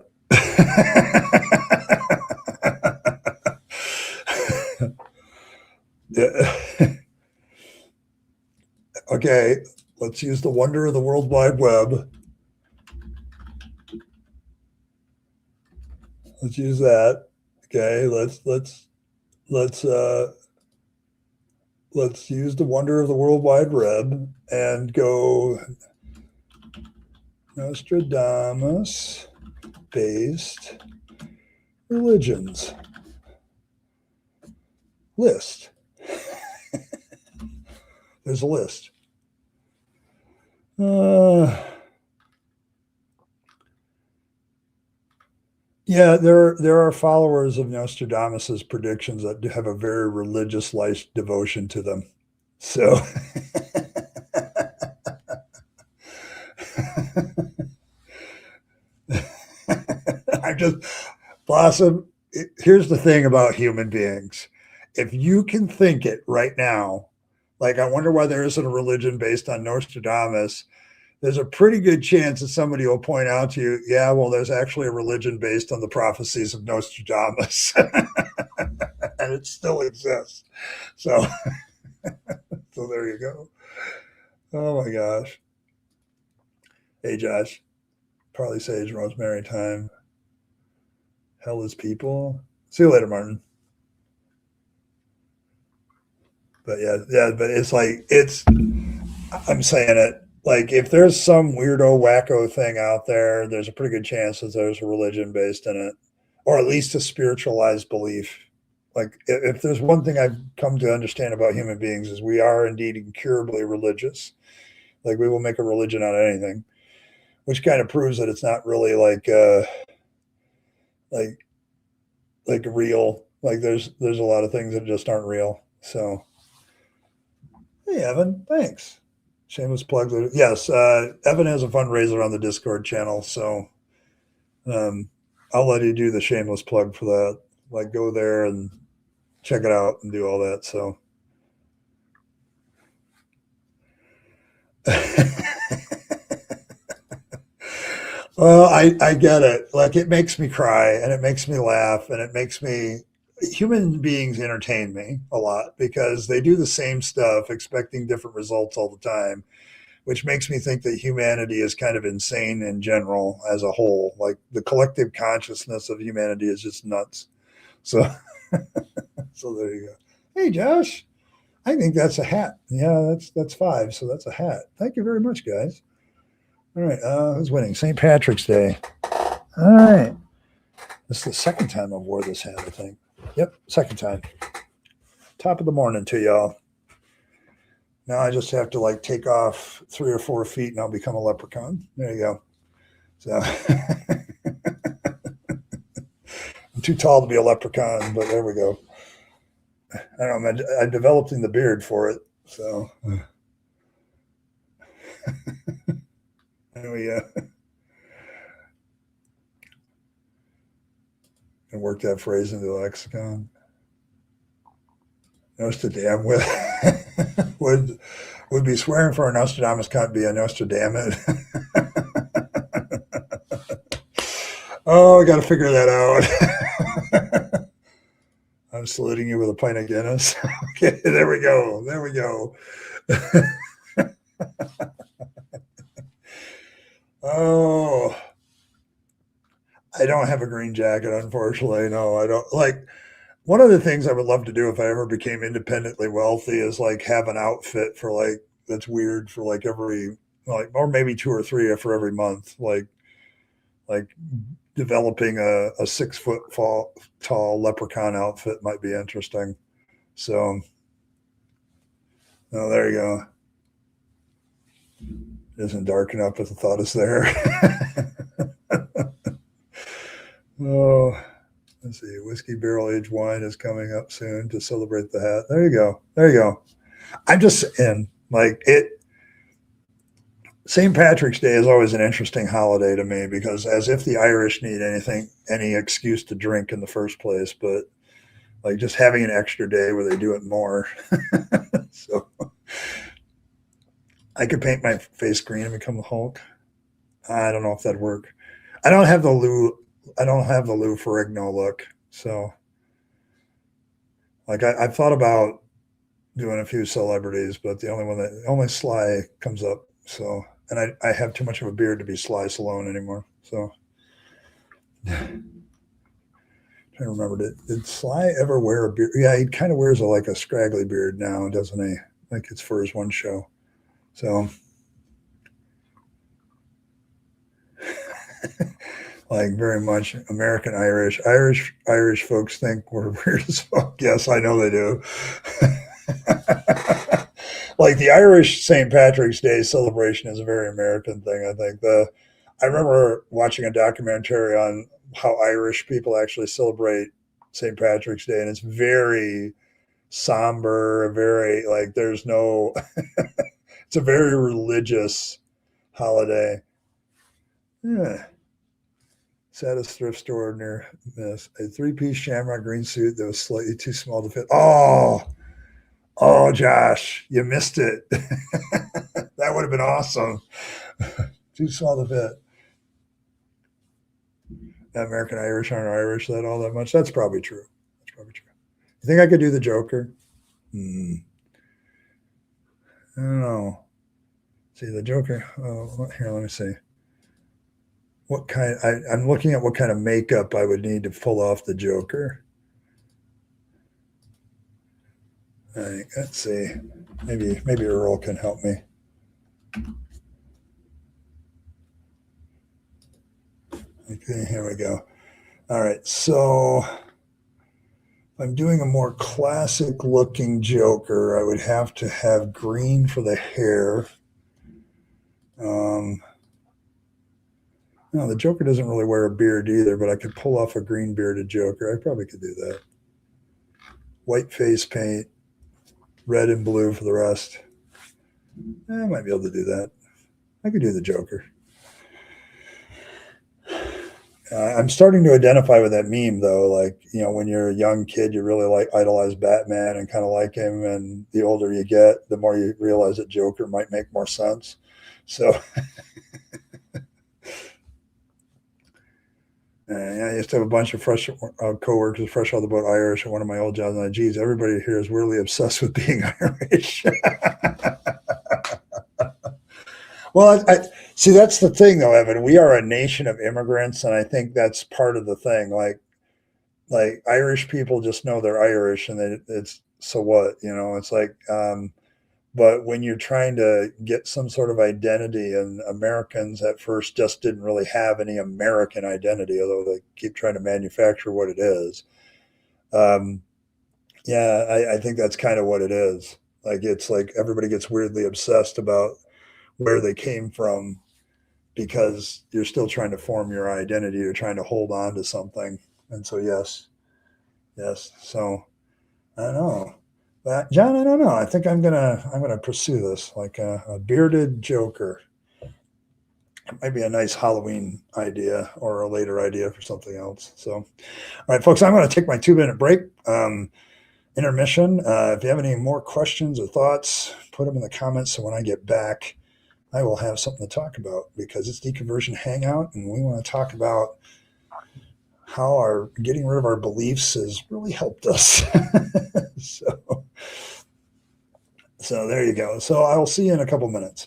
Yeah. Okay, let's use the wonder of the World Wide Web. Let's use that. Okay, let's use the wonder of the World Wide Web and go Nostradamus based religions list. There's a list. Yeah, there are followers of Nostradamus's predictions that have a very religious life devotion to them. So I just Blossom. Here's the thing about human beings: if you can think it right now, like I wonder why there isn't a religion based on Nostradamus. There's a pretty good chance that somebody will point out to you, yeah, well, there's actually a religion based on the prophecies of Nostradamus, and it still exists. So, so there you go. Oh my gosh. Hey, Josh. Probably Sage, Rosemary time. Hell is people. See you later, Martin. But yeah, but it's like, I'm saying it, like if there's some weirdo wacko thing out there, there's a pretty good chance that there's a religion based in it, or at least a spiritualized belief. Like if there's one thing I've come to understand about human beings is we are indeed incurably religious. Like we will make a religion out of anything, which kind of proves that it's not really like like real. Like there's a lot of things that just aren't real. So hey Evan, thanks. Shameless plug. Yes, Evan has a fundraiser on the Discord channel, so I'll let you do the shameless plug for that. Like, go there and check it out and do all that. So, well, I get it. Like, it makes me cry and it makes me laugh and it makes me. Human beings entertain me a lot because they do the same stuff, expecting different results all the time, which makes me think that humanity is kind of insane in general as a whole. Like the collective consciousness of humanity is just nuts. So, so there you go. Hey, Josh, I think that's a hat. Yeah, that's 5. So that's a hat. Thank you very much, guys. All right, who's winning? St. Patrick's Day. All right. This is the second time I've wore this hat, I think. Yep, second time. Top of the morning to y'all. Now I just have to like take off 3 or 4 feet and I'll become a leprechaun. There you go. So I'm too tall to be a leprechaun, but there we go. I don't know. I'm developing the beard for it. So anyway, and work that phrase into the lexicon. Nostradamus would be swearing for a Nostradamus can't be a Nostradamus. Oh, I got to figure that out. I'm saluting you with a pint of Guinness. Okay, there we go. There we go. Oh, I don't have a green jacket, unfortunately. No, I don't. Like, one of the things I would love to do if I ever became independently wealthy is like have an outfit for like that's weird for like every like or maybe 2 or 3 for every month. Like developing a 6 foot tall leprechaun outfit might be interesting. So, oh, there you go. It isn't dark enough, but the thought is there. Oh. Let's see. Whiskey barrel aged wine is coming up soon to celebrate the hat. There you go. There you go. I'm just in like it. St. Patrick's Day is always an interesting holiday to me because as if the Irish need any excuse to drink in the first place, but like just having an extra day where they do it more. So I could paint my face green and become the Hulk. I don't know if that'd work. I don't have the Lou Ferrigno look. So like I've thought about doing a few celebrities, but the only Sly comes up. So, and I have too much of a beard to be Sly Stallone anymore. So trying to remember, did Sly ever wear a beard? Yeah, he kind of wears like a scraggly beard now, doesn't he? Like it's for his one show. So like very much American Irish. Irish folks think we're weird as fuck. Yes, I know they do. Like the Irish St. Patrick's Day celebration is a very American thing. I think I remember watching a documentary on how Irish people actually celebrate St. Patrick's Day, and it's very somber, very like there's no. It's a very religious holiday. Yeah. Saddest thrift store near this. A three-piece shamrock green suit that was slightly too small to fit. Oh, Josh, you missed it. That would have been awesome. Too small to fit. American Irish aren't Irish that all that much. That's probably true. That's probably true. You think I could do the Joker? I don't know. See the Joker. Oh, here, let me see. What kind? I'm looking at what kind of makeup I would need to pull off the Joker. Let's see. Maybe Earl can help me. Okay, here we go. All right, so I'm doing a more classic looking Joker. I would have to have green for the hair. No, the Joker doesn't really wear a beard either, but I could pull off a green bearded Joker. I probably could do that. White face paint, red and blue for the rest. I might be able to do that. I could do the Joker. I'm starting to identify with that meme though. Like, when you're a young kid, you really like idolize Batman and kind of like him. And the older you get, the more you realize that Joker might make more sense. So yeah, I used to have a bunch of fresh coworkers, fresh out of the boat Irish at one of my old jobs. And geez, everybody here is really obsessed with being Irish. Well, see, that's the thing, though, Evan. We are a nation of immigrants, and I think that's part of the thing. Like Irish people just know they're Irish, and it's so what, It's like, but when you're trying to get some sort of identity, and Americans at first just didn't really have any American identity, although they keep trying to manufacture what it is. Um, yeah, I think that's kind of what it is. Like it's like everybody gets weirdly obsessed about where they came from because you're still trying to form your identity. You're trying to hold on to something. And so, yes. So I don't know, but John, I don't know. I think I'm gonna pursue this like a bearded Joker. It might be a nice Halloween idea or a later idea for something else. So, all right, folks, I'm going to take my 2 minute break. Intermission. If you have any more questions or thoughts, put them in the comments. So when I get back, I will have something to talk about because it's Deconversion Hangout, and we want to talk about how our getting rid of our beliefs has really helped us. so, so there you go. So I will see you in a couple minutes.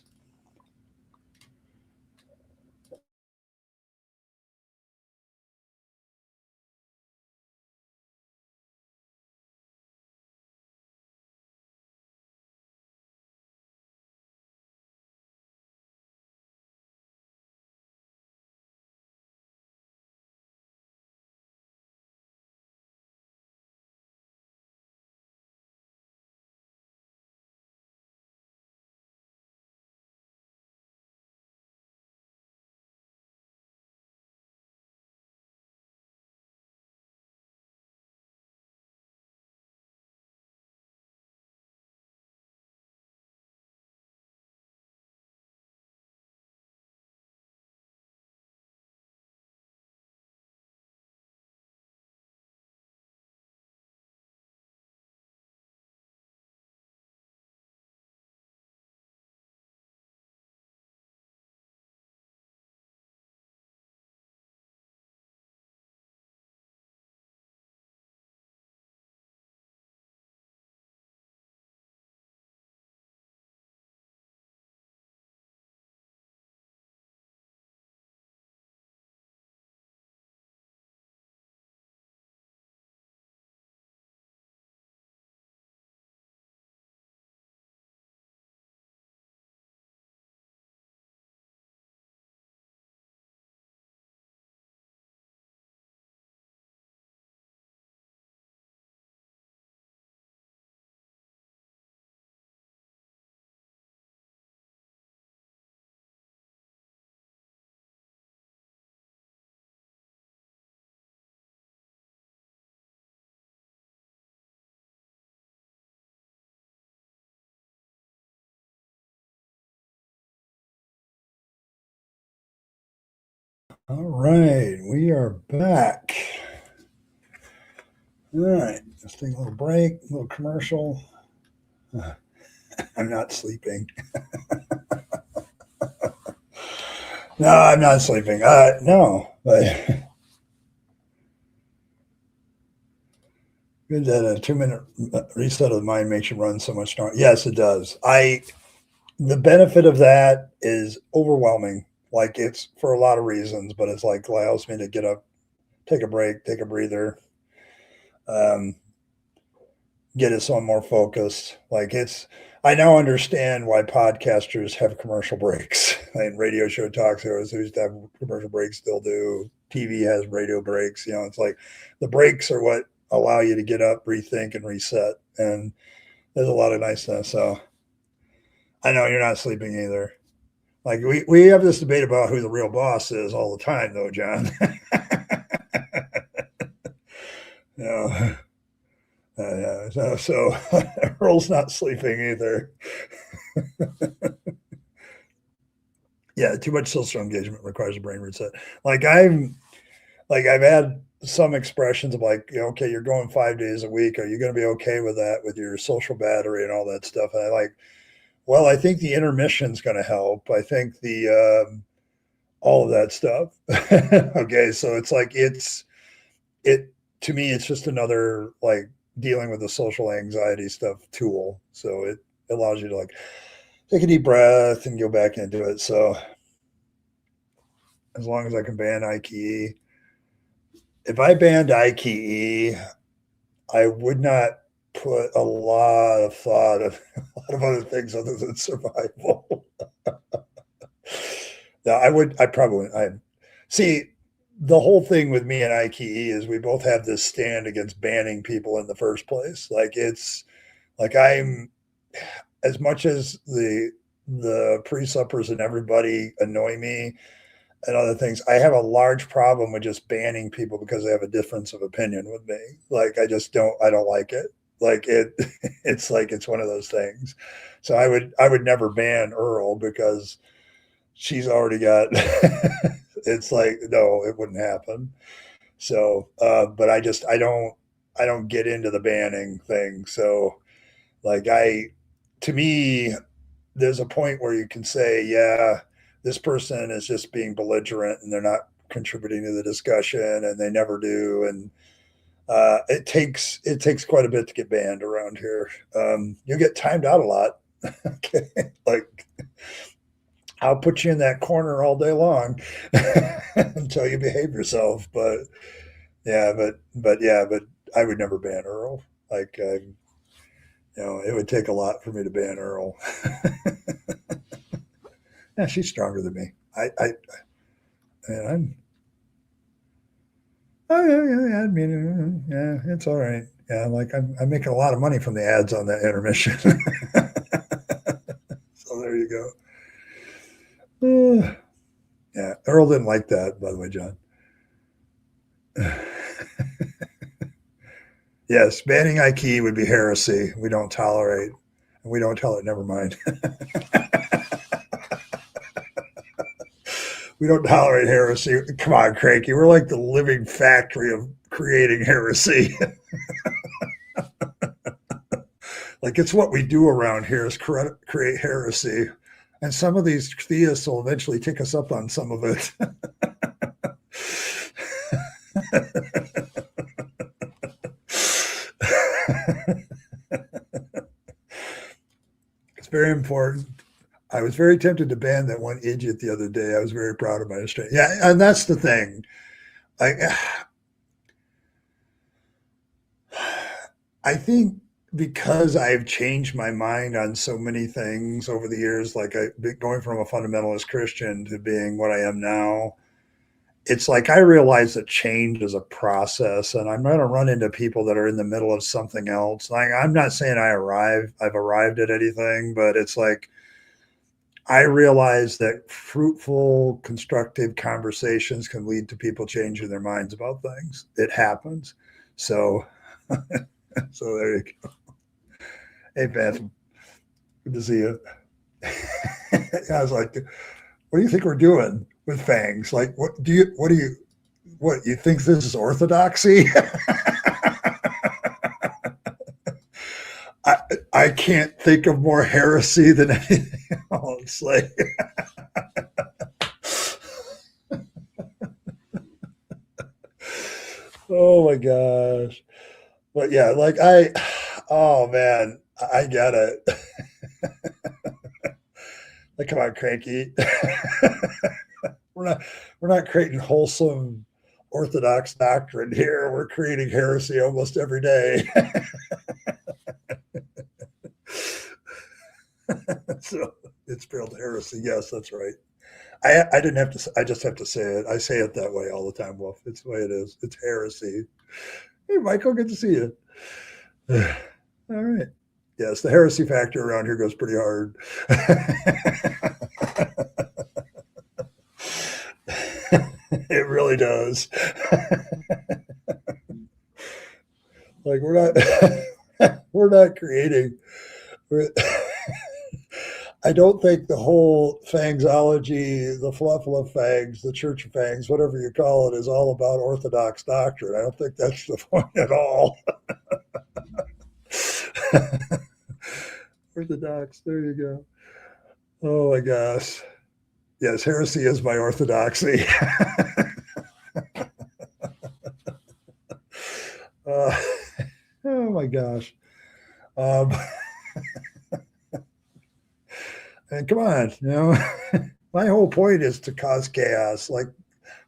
All right, we are back. All right, let's take a little break, a little commercial. I'm not sleeping. No, I'm not sleeping. No, but good that a 2-minute reset of the mind makes you run so much stronger. Yes, it does. The benefit of that is overwhelming. Like it's for a lot of reasons, but it's like allows me to get up, take a break, take a breather, um, get us on more focused. Like it's, I now understand why podcasters have commercial breaks. And radio show talk shows who used to have commercial breaks still do. TV has radio breaks. You know, it's like the breaks are what allow you to get up, rethink, and reset. And there's a lot of niceness. So I know you're not sleeping either. Like we have this debate about who the real boss is all the time, though, John. You know, yeah. So Earl's not sleeping either. Yeah, too much social engagement requires a brain reset. Like I've had some expressions of like, okay, you're going 5 days a week. Are you going to be okay with that, with your social battery and all that stuff? And I like, well, I think the intermission's going to help. I think the all of that stuff. Okay, so it's like it to me, it's just another like dealing with the social anxiety stuff tool. So it allows you to like take a deep breath and go back into it. So as long as I can ban IKE, if I banned IKE, I would not put a lot of thought of a lot of other things other than survival. No, I probably, I see the whole thing with me and IKE is we both have this stand against banning people in the first place. Like it's like I'm, as much as the pre-suppers and everybody annoy me and other things, I have a large problem with just banning people because they have a difference of opinion with me. Like I don't like it. Like it it's like it's one of those things. So I would never ban Earl because she's already got it's like no, it wouldn't happen. So but I don't get into the banning thing. So like to me, there's a point where you can say, yeah, this person is just being belligerent and they're not contributing to the discussion and they never do. And it takes quite a bit to get banned around here. You get timed out a lot. Okay, like I'll put you in that corner all day long until you behave yourself. But yeah, but I would never ban Earl. Like it would take a lot for me to ban Earl. Yeah, she's stronger than me. And I'm. Oh yeah. I mean, yeah, it's all right. Yeah, like I'm making a lot of money from the ads on that intermission. So there you go. Yeah, Earl didn't like that, by the way, John. Yes, banning IKEA would be heresy. We don't tolerate. We don't tolerate. Never mind. We don't tolerate heresy. Come on, Cranky. We're like the living factory of creating heresy. Like it's what we do around here is create heresy. And some of these theists will eventually take us up on some of it. It's very important. I was very tempted to ban that one idiot the other day. I was very proud of my restraint. Yeah, and that's the thing. Like, I think because I've changed my mind on so many things over the years, like going from a fundamentalist Christian to being what I am now, it's like I realize that change is a process, and I'm going to run into people that are in the middle of something else. Like I'm not saying I've arrived at anything, but it's like I realize that fruitful, constructive conversations can lead to people changing their minds about things. It happens. So, so there you go. Hey, Beth, good to see you. I was like, what do you think we're doing? with fangs. Like, what you think this is orthodoxy? I, I can't think of more heresy than anything else. Like, oh my gosh. But yeah, oh man, I get it. Like, come on, cranky. we're not, we're not creating wholesome orthodox doctrine here. We're creating heresy almost every day. So it's spelled heresy. Yes, that's right. I didn't have to. I just have to say it. I say it that way all the time, Wolf. It's the way it is. It's heresy. Hey, Michael, good to see you. All right. Yes, the heresy factor around here goes pretty hard. It really does. Like, we're not creating. I don't think the whole fangsology, the fluffle of fangs, the Church of Fangs, whatever you call it, is all about Orthodox doctrine. I don't think that's the point at all. Orthodox, there you go. Oh my gosh. Yes, heresy is my orthodoxy. Oh my gosh. Um, and come on, my whole point is to cause chaos. Like,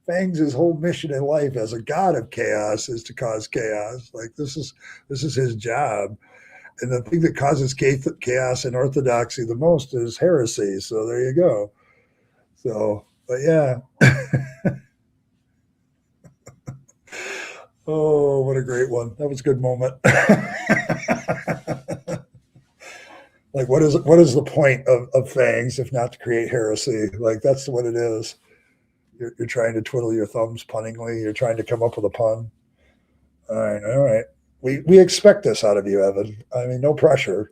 Fangs' whole mission in life as a god of chaos is to cause chaos. Like, this is his job. And the thing that causes chaos and orthodoxy the most is heresy. So there you go. So, but yeah. Oh, what a great one. That was a good moment. Like, what is the point of Fangs if not to create heresy? Like, that's what it is. You're trying to twiddle your thumbs punningly. You're trying to come up with a pun. All right. We expect this out of you, Evan. I mean, no pressure.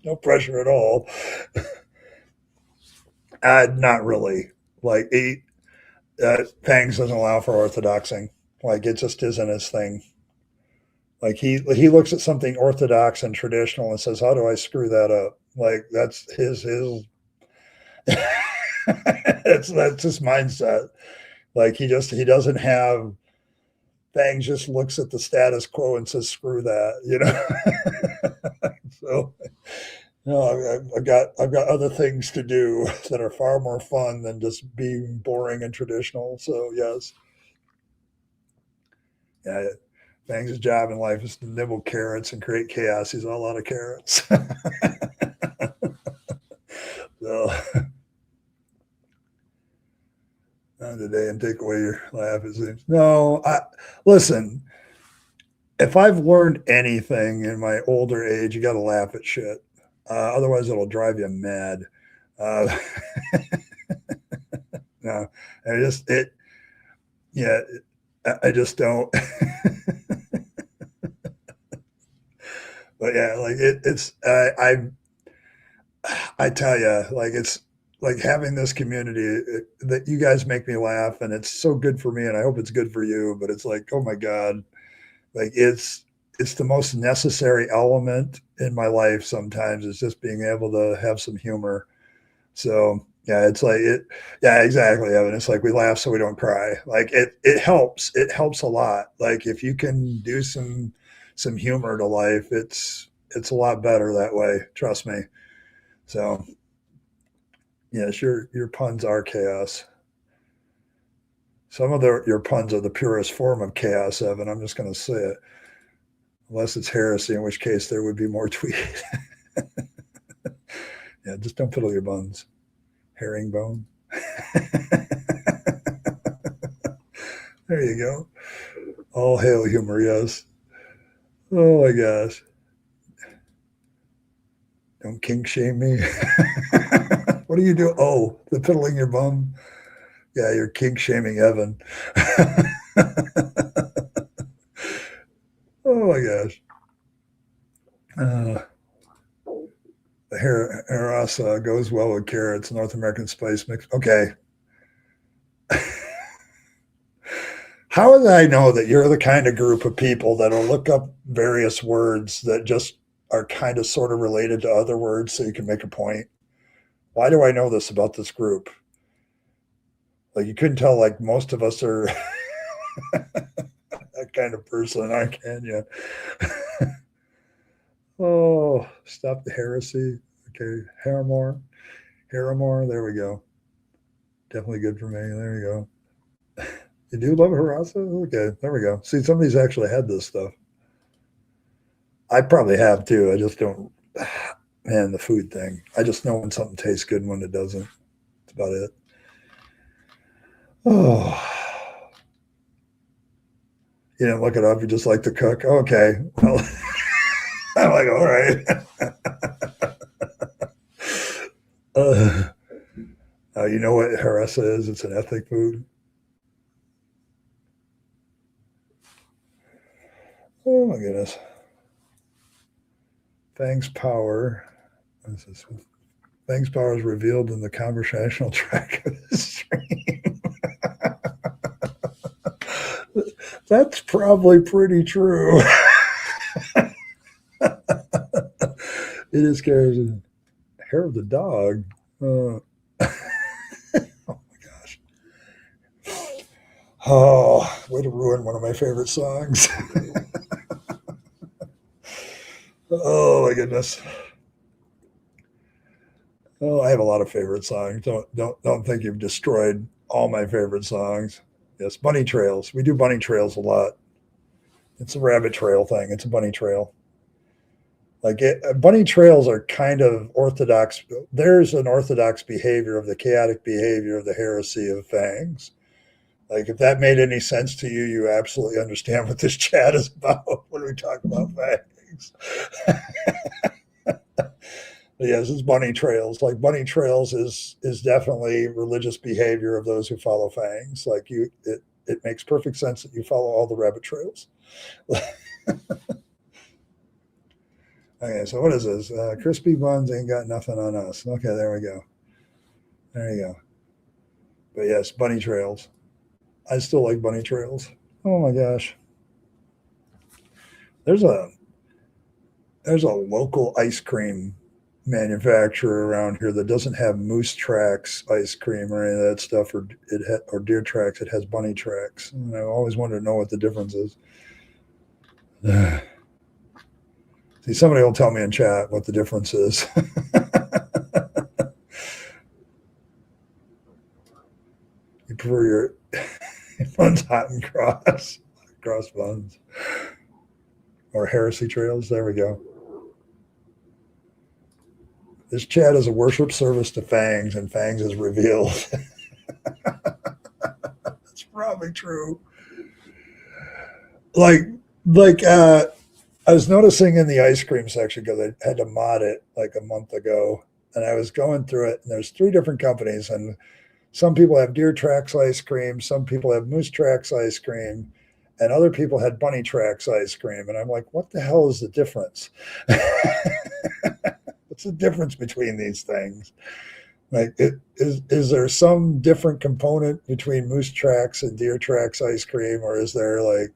No pressure at all. Not really. Like, Fangs doesn't allow for orthodoxing. Like, it just isn't his thing. Like, he looks at something orthodox and traditional and says, "How do I screw that up?" Like, that's his that's his mindset. Like, he doesn't have. Fangs just looks at the status quo and says, "Screw that," So, I've got other things to do that are far more fun than just being boring and traditional. So yes, yeah. Fangs' job in life is to nibble carrots and create chaos. He's all out of carrots. So, not today and take away your laugh. It seems. No, listen. If I've learned anything in my older age, you got to laugh at shit. Otherwise, it'll drive you mad. Uh, no, yeah, I just don't. But yeah, like I tell you, like, it's like having this community that you guys make me laugh, and it's so good for me, and I hope it's good for you. But it's like, oh my god, like it's the most necessary element in my life. Sometimes it's just being able to have some humor. So yeah, it's like it. Yeah, exactly, Evan. It's like we laugh so we don't cry. Like, it helps. It helps a lot. Like, if you can do some humor to life, it's a lot better that way. Trust me. So yes, your puns are chaos. Some of your puns are the purest form of chaos, Evan. I'm just going to say it. Unless it's heresy, in which case there would be more tweet. Yeah, just don't fiddle your buns. Herringbone. There you go. All hail humor, yes. Oh my gosh. Don't kink shame me. What do you do? Oh, the fiddling your bum. Yeah, you're kink shaming Evan. Oh my gosh. The harasa goes well with carrots. North American spice mix. Okay. How would I know that you're the kind of group of people that'll look up various words that just are kind of sort of related to other words so you can make a point? Why do I know this about this group? Like you couldn't tell, like most of us are that kind of person, aren't can you? Oh, stop the heresy. Okay, Haremore. There we go. Definitely good for me. There we go. You do love Harasa? Okay, there we go. See, somebody's actually had this stuff. I probably have too. I just don't. Man, the food thing. I just know when something tastes good and when it doesn't. That's about it. Oh, you didn't look it up. You just like to cook. Okay. Well, I'm like, all right. You know what harissa is? It's an ethnic food. Oh my goodness. Fang's power. What is this? Fang's power is revealed in the conversational track of the stream. That's probably pretty true. It is scary. Hair of the dog. Oh my gosh. Oh, way to ruin one of my favorite songs. Oh my goodness. Oh, I have a lot of favorite songs. Don't think you've destroyed all my favorite songs. Yes, bunny trails. We do bunny trails a lot. It's a rabbit trail thing. It's a bunny trail. Bunny trails are kind of orthodox. There's an orthodox behavior of the chaotic behavior of the heresy of fangs. Like if that made any sense to you, you absolutely understand what this chat is about when we talk about fangs. Yes, it's bunny trails. Like bunny trails is definitely religious behavior of those who follow fangs. Like it makes perfect sense that you follow all the rabbit trails. Okay, so what is this? Crispy buns ain't got nothing on us. Okay, there we go. There you go. But yes, bunny trails. I still like bunny trails. Oh my gosh. There's a local ice cream manufacturer around here that doesn't have moose tracks ice cream or any of that stuff, or deer tracks. It has bunny tracks. And I always wanted to know what the difference is. See, somebody will tell me in chat what the difference is. You prefer your buns hot and cross buns, or heresy trails. There we go. This chat is a worship service to fangs, and fangs is revealed. That's probably true. Like I was noticing in the ice cream section because I had to mod it like a month ago, and I was going through it, and there's 3 different companies, and some people have deer tracks ice cream, some people have moose tracks ice cream, and other people had bunny tracks ice cream, and I'm like, what the hell is the difference? What's the difference between these things? Like, is there some different component between moose tracks and deer tracks ice cream, or is there like,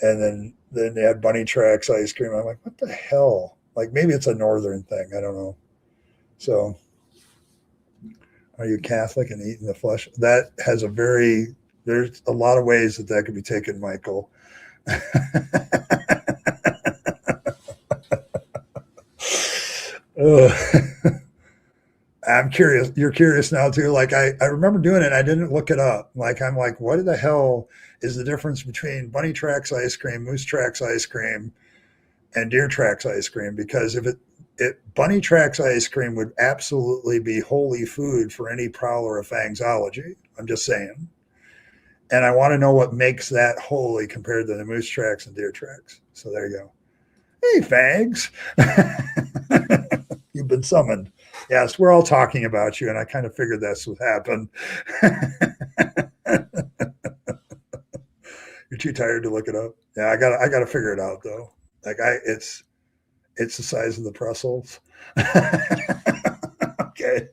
and then they had bunny tracks ice cream? I'm like, what the hell? Like maybe it's a northern thing. I don't know. So, are you Catholic and eating the flesh? That has there's a lot of ways that could be taken, Michael. I'm curious. You're curious now too. Like I remember doing it. I didn't look it up. Like I'm like, what the hell is the difference between bunny tracks ice cream, moose tracks ice cream, and deer tracks ice cream? Because if bunny tracks ice cream would absolutely be holy food for any prowler of fangsology. I'm just saying. And I want to know what makes that holy compared to the moose tracks and deer tracks. So there you go. Hey, Fags. You've been summoned. Yes, we're all talking about you, and I kind of figured that's what happened. You're too tired to look it up. Yeah, I got to figure it out though. Like It's the size of the Brussels. Okay.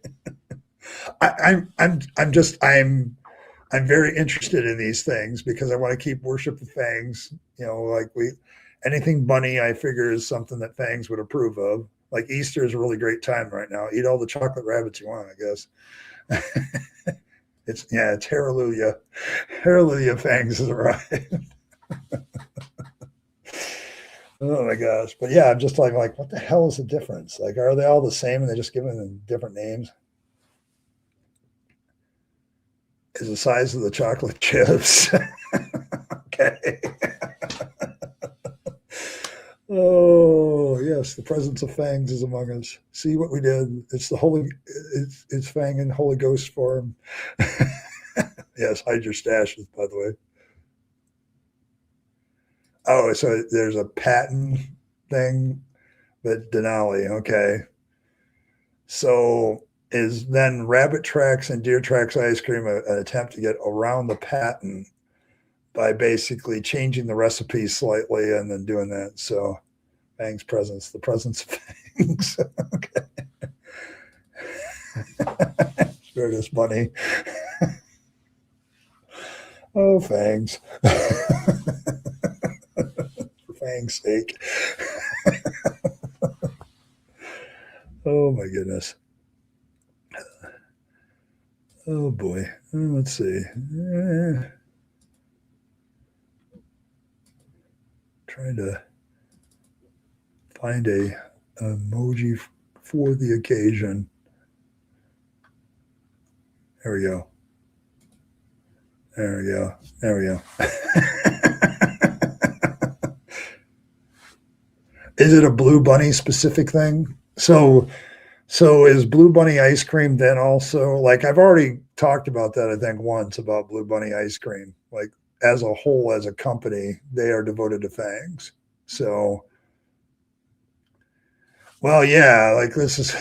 I'm very interested in these things because I want to keep worship of Fangs. Like anything bunny, I figure is something that Fangs would approve of. Like Easter is a really great time right now. Eat all the chocolate rabbits you want, I guess. It's hallelujah. Hallelujah, Fangs has arrived. Oh my gosh. But yeah, I'm just like, what the hell is the difference? Like, are they all the same and they just give them different names? Is the size of the chocolate chips. Okay. Oh yes, the presence of Fangs is among us. See what we did? It's it's Fang in Holy Ghost form. Yes, hide your stashes, by the way. Oh, so there's a patent thing, but Denali, okay. So is then Rabbit Tracks and Deer Tracks ice cream an attempt to get around the patent by basically changing the recipe slightly and then doing that? So Fang's presence, the presence of Fangs. Okay. Spirit is money. Oh, Fangs. For Fang's sake. Oh my goodness. Oh boy. Let's see. Trying to find a emoji for the occasion. There we go. There we go. There we go. Is it a Blue Bunny specific thing? So is Blue Bunny ice cream then also, like, I've already talked about that, I think, once, about Blue Bunny ice cream. Like, as a whole, as a company, they are devoted to Fangs. So, well, yeah, like this is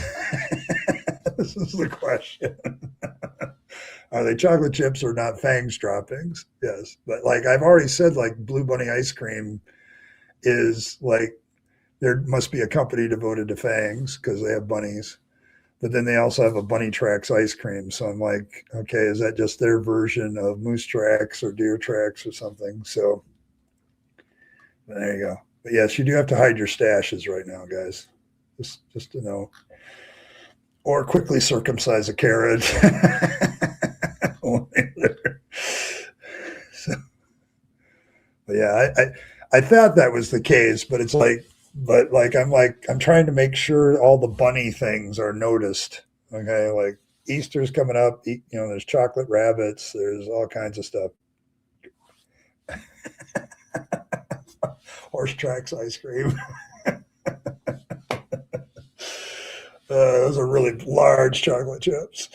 this is the question. Are they chocolate chips or not Fangs droppings? Yes. But like I've already said, like Blue Bunny ice cream is like, there must be a company devoted to Fangs because they have bunnies. But then they also have a Bunny Tracks ice cream. So I'm like, okay, is that just their version of Moose Tracks or Deer Tracks or something? So there you go. But yes, you do have to hide your stashes right now, guys. Just to know. Or quickly circumcise a carrot. So, but yeah, I thought that was the case, but it's I'm trying to make sure all the bunny things are noticed. Okay, like Easter's coming up. There's chocolate rabbits. There's all kinds of stuff. Horse Tracks ice cream. Those are really large chocolate chips.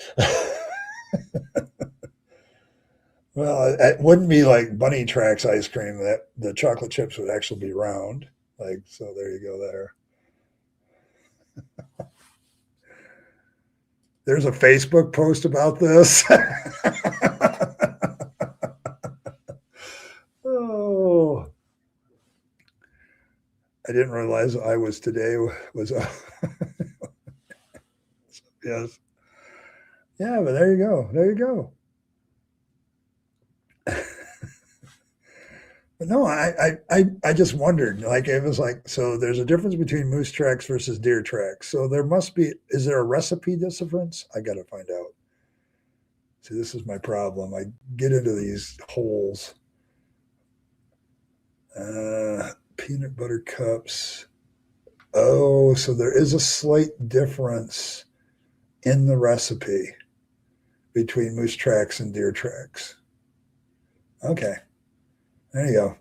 Well, it wouldn't be like Bunny Tracks ice cream. That the chocolate chips would actually be round. Like, so there you go there. There's a Facebook post about this. Oh, I didn't realize I was today was yes. Yeah, but there you go. There you go. But no, I just wondered. Like, it was like, so there's a difference between Moose Tracks versus Deer Tracks. So there must be. Is there a recipe difference? I got to find out. See, this is my problem. I get into these holes. Peanut butter cups. Oh, so there is a slight difference in the recipe between Moose Tracks and Deer Tracks. Okay. There you go.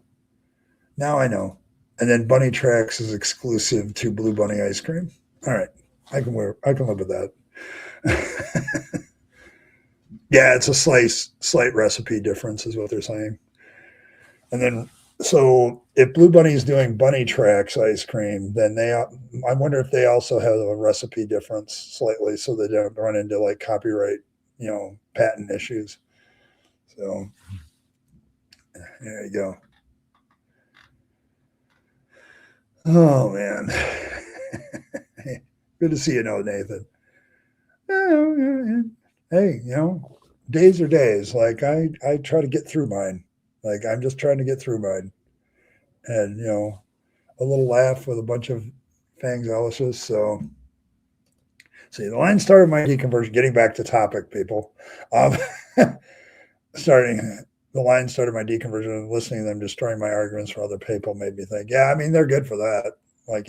Now I know. And then Bunny Tracks is exclusive to Blue Bunny ice cream. All right. I can live with that. Yeah, it's a slight recipe difference is what they're saying. And then so if Blue Bunny is doing Bunny Tracks ice cream, then I wonder if they also have a recipe difference slightly so they don't run into like copyright, patent issues. So there you go. Oh man. Good to see you, Nathan. Hey, days are days. Like I try to get through mine. Like I'm just trying to get through mine, and a little laugh with a bunch of fangs Alice's. So, see, the line started my deconversion. Getting back to topic, people. Um, starting the line started my deconversion, and listening to them destroying my arguments for other people made me think, yeah, I mean, they're good for that. Like,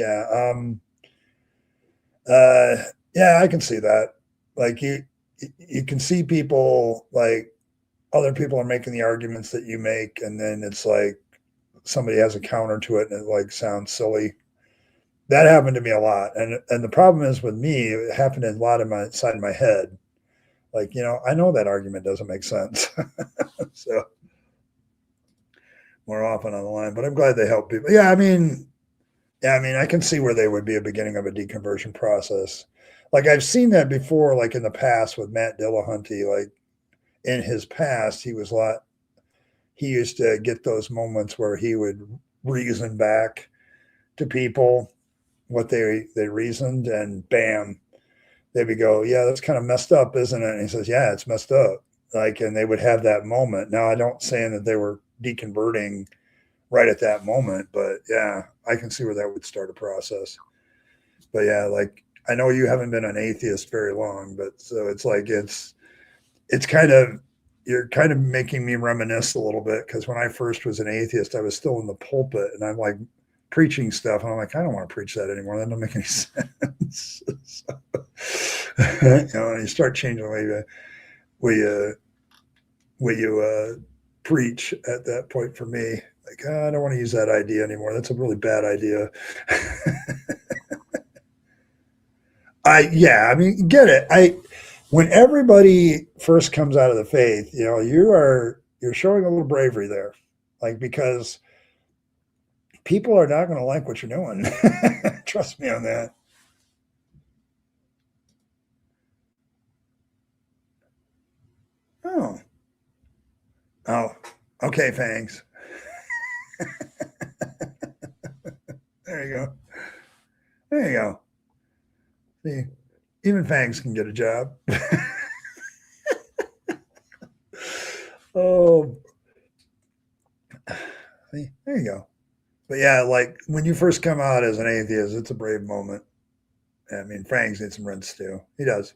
yeah, I can see that. Like you can see people, like other people are making the arguments that you make, and then it's like somebody has a counter to it, and it like sounds silly. That happened to me a lot, and the problem is with me, it happened a lot in my side of my head. Like, I know that argument doesn't make sense. So more often on the line, but I'm glad they help people. Yeah, I can see where they would be a beginning of a deconversion process. Like I've seen that before, like in the past with Matt Dillahunty. Like in his past, he used to get those moments where he would reason back to people what they reasoned, and bam, they would go, yeah, that's kind of messed up, isn't it? And he says, yeah, it's messed up. Like, and they would have that moment. Now, I don't saying that they were deconverting right at that moment, but yeah, I can see where that would start a process. But yeah, like I know you haven't been an atheist very long, but so it's like it's kind of, you're kind of making me reminisce a little bit, because when I first was an atheist, I was still in the pulpit, and I'm like preaching stuff, and I'm like, I don't want to preach that anymore. That doesn't make any sense. So, and you start changing the way you preach at that point. For me, like, I don't want to use that idea anymore. That's a really bad idea. I mean, get it. When everybody first comes out of the faith, you're showing a little bravery there, like, because people are not going to like what you're doing. Trust me on that. Oh, oh, okay, Fangs. There you go. There you go. See, even Fangs can get a job. Oh, see, there you go. But yeah, like when you first come out as an atheist, it's a brave moment. I mean, Fangs needs some rinse too. He does.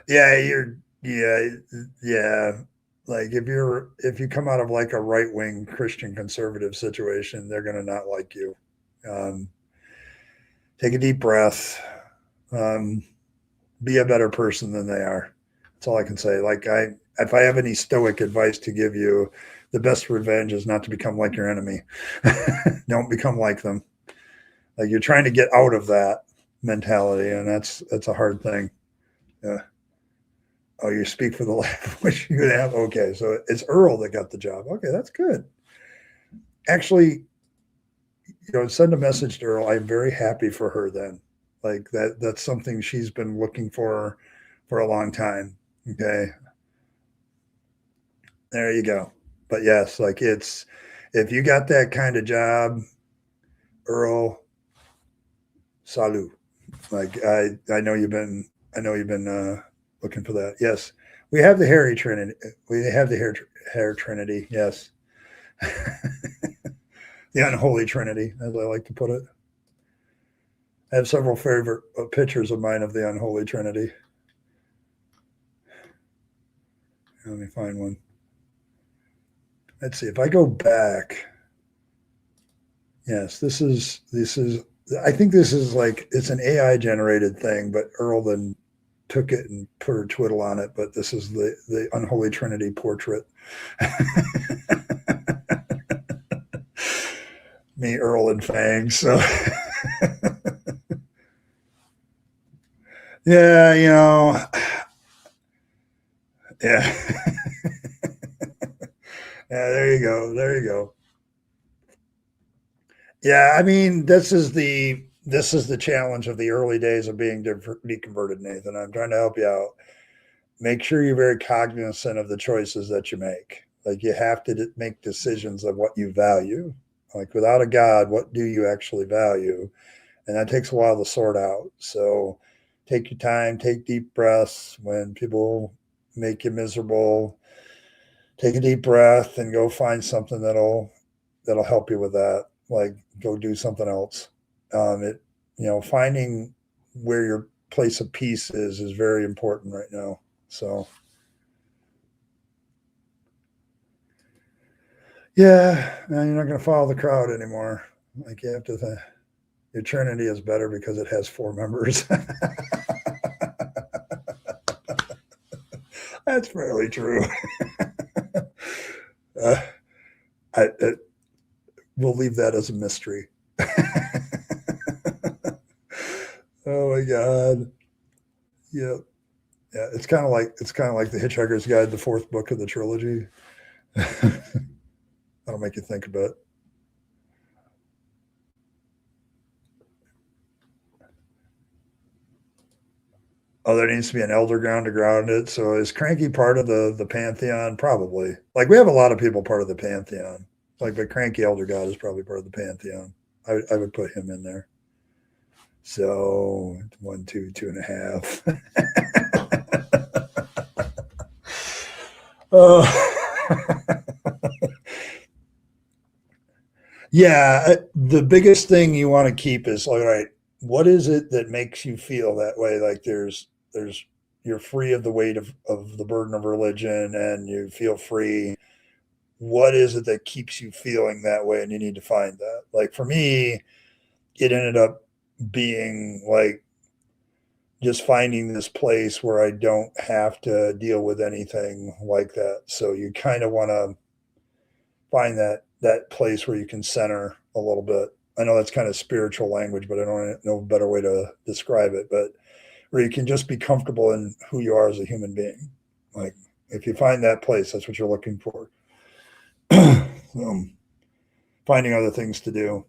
Yeah, yeah. Like if you come out of like a right wing Christian conservative situation, they're gonna not like you. Um, take a deep breath. Um, be a better person than they are. That's all I can say. Like if I have any stoic advice to give you, the best revenge is not to become like your enemy. Don't become like them. Like you're trying to get out of that mentality, and that's a hard thing. Yeah. Oh, you speak for the life which you have. Okay, so it's Earl that got the job. Okay, that's good. Actually, send a message to Earl. I'm very happy for her then. Like that's something she's been looking for a long time. Okay. There you go. But yes, like if you got that kind of job, Earl, salute. Like I know you've been looking for that. Yes. We have the hairy trinity. We have the hair trinity. Yes. The unholy trinity, as I like to put it. I have several favorite pictures of mine of the unholy trinity. Let me find one. Let's see if I go back. Yes, this is. I think this is like it's an AI generated thing, but Earl then took it and put her twiddle on it. But this is the unholy trinity portrait. Me, Earl, and Fang. So yeah, yeah. Yeah, there you go. There you go. Yeah, I mean, this is the challenge of the early days of being deconverted, Nathan. I'm trying to help you out. Make sure you're very cognizant of the choices that you make. Like you have to make decisions of what you value. Like without a God, what do you actually value? and that takes a while to sort out. So take your time, take deep breaths. When people make you miserable, take a deep breath and go find something that'll help you with that. Like go do something else. It finding where your place of peace is very important right now. So yeah, man, you're not going to follow the crowd anymore. Like you have to. Your Trinity is better because it has 4 members. That's fairly true. uh, we'll leave that as a mystery. Oh my God. Yep. Yeah, it's kind of like the Hitchhiker's Guide, the 4th book of the trilogy. That'll make you think a bit. Oh, there needs to be an elder ground to ground it. So is Cranky part of the pantheon? Probably. Like we have a lot of people part of the pantheon. Like, but Cranky Elder God is probably part of the pantheon. I would put him in there. So 1, 2, 2.5. Yeah, the biggest thing you want to keep is all right. What is it that makes you feel that way? Like there's you're free of the weight of the burden of religion, and you feel free. What is it that keeps you feeling that way? And you need to find that. Like for me, it ended up being like just finding this place where I don't have to deal with anything like that. So you kind of want to find that place where you can center a little bit. I know that's kind of spiritual language, but I don't know a better way to describe it. But where you can just be comfortable in who you are as a human being. Like if you find that place, that's what you're looking for. Finding other things to do.